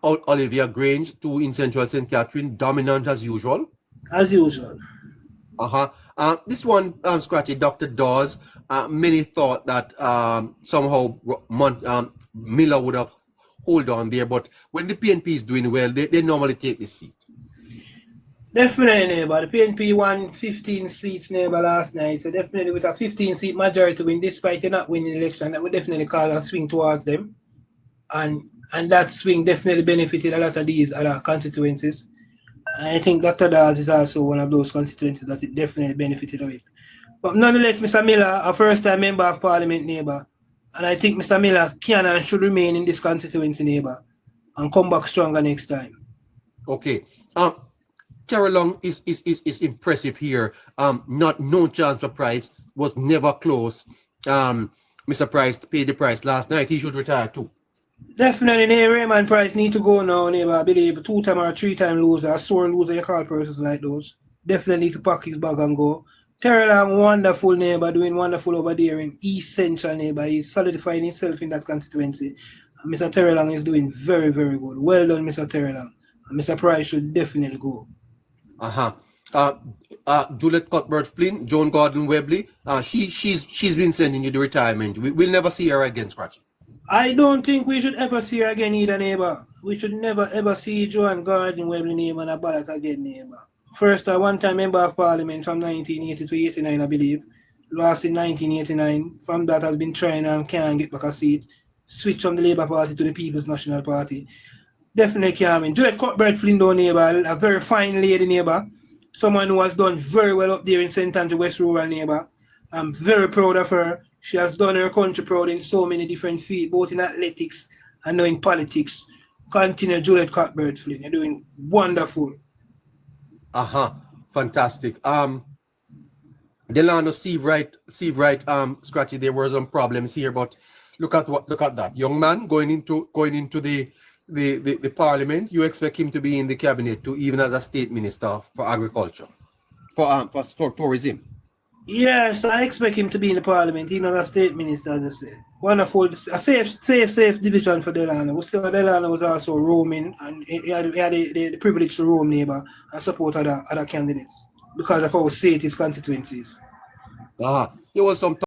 Olivia Grange, 2 in Central St. Catherine, dominant as usual. As usual. This one, Scratchy, Dr. Dawes, many thought that somehow Miller would have hold on there, but when the PNP is doing well, they normally take the seat. Definitely, neighbor. The PNP won 15 seats, neighbor, last night. So definitely with a 15-seat majority win, despite you not winning the election, that would definitely cause a swing towards them. And that swing definitely benefited a lot of these other constituencies. I think Dr. Dawes is also one of those constituencies that it definitely benefited of it. But nonetheless, Mr. Miller, a first-time member of Parliament, neighbor, and I think Mr. Miller can and should remain in this constituency, neighbor, and come back stronger next time. Okay. Terry Long is impressive here. No chance for Price, was never close. Mr. Price paid the price last night. He should retire too. Definitely, Raymond Price need to go now, neighbor. I believe 2-time or 3-time loser, a sore loser, you call persons like those. Definitely need to pack his bag and go. Terry Long, wonderful neighbor, doing wonderful over there in East Central, neighbor. He's solidifying himself in that constituency. And Mr. Terry Long is doing very, very good. Well done, Mr. Terry Long. And Mr. Price should definitely go. Juliet Cuthbert Flynn, Joan Gordon Webley, she's been sending you the retirement. We'll never see her again, Scratch. I don't think we should ever see her again either, neighbor. We should never ever see Joan Gordon Webley name on a ballot again, neighbor. First, a one-time member of Parliament from 1980 to 89, I believe. Lost in 1989. From that, has been trying and can't get back a seat. Switch from the Labour Party to the People's National Party. Definitely can't win. Juliet Cuthbert Flynn, though, neighbor, a very fine lady, neighbor. Someone who has done very well up there in St. Andrew West Rural, neighbor. I'm very proud of her. She has done her country proud in so many different fields, both in athletics and now in politics. Continue, Juliet Cuthbert Flynn. You're doing wonderful. Fantastic. Delano, Steve Wright, Scratchy, there were some problems here, but look at that. Young man going into the parliament, you expect him to be in the cabinet too, even as a state minister for agriculture, for tourism. Yes, I expect him to be in the parliament, even as a state minister, as I say. Wonderful, a safe division for Delano. We saw Delano was also roaming, and he had the privilege to roam, neighbor, and support other candidates because of how safe his constituencies. There was some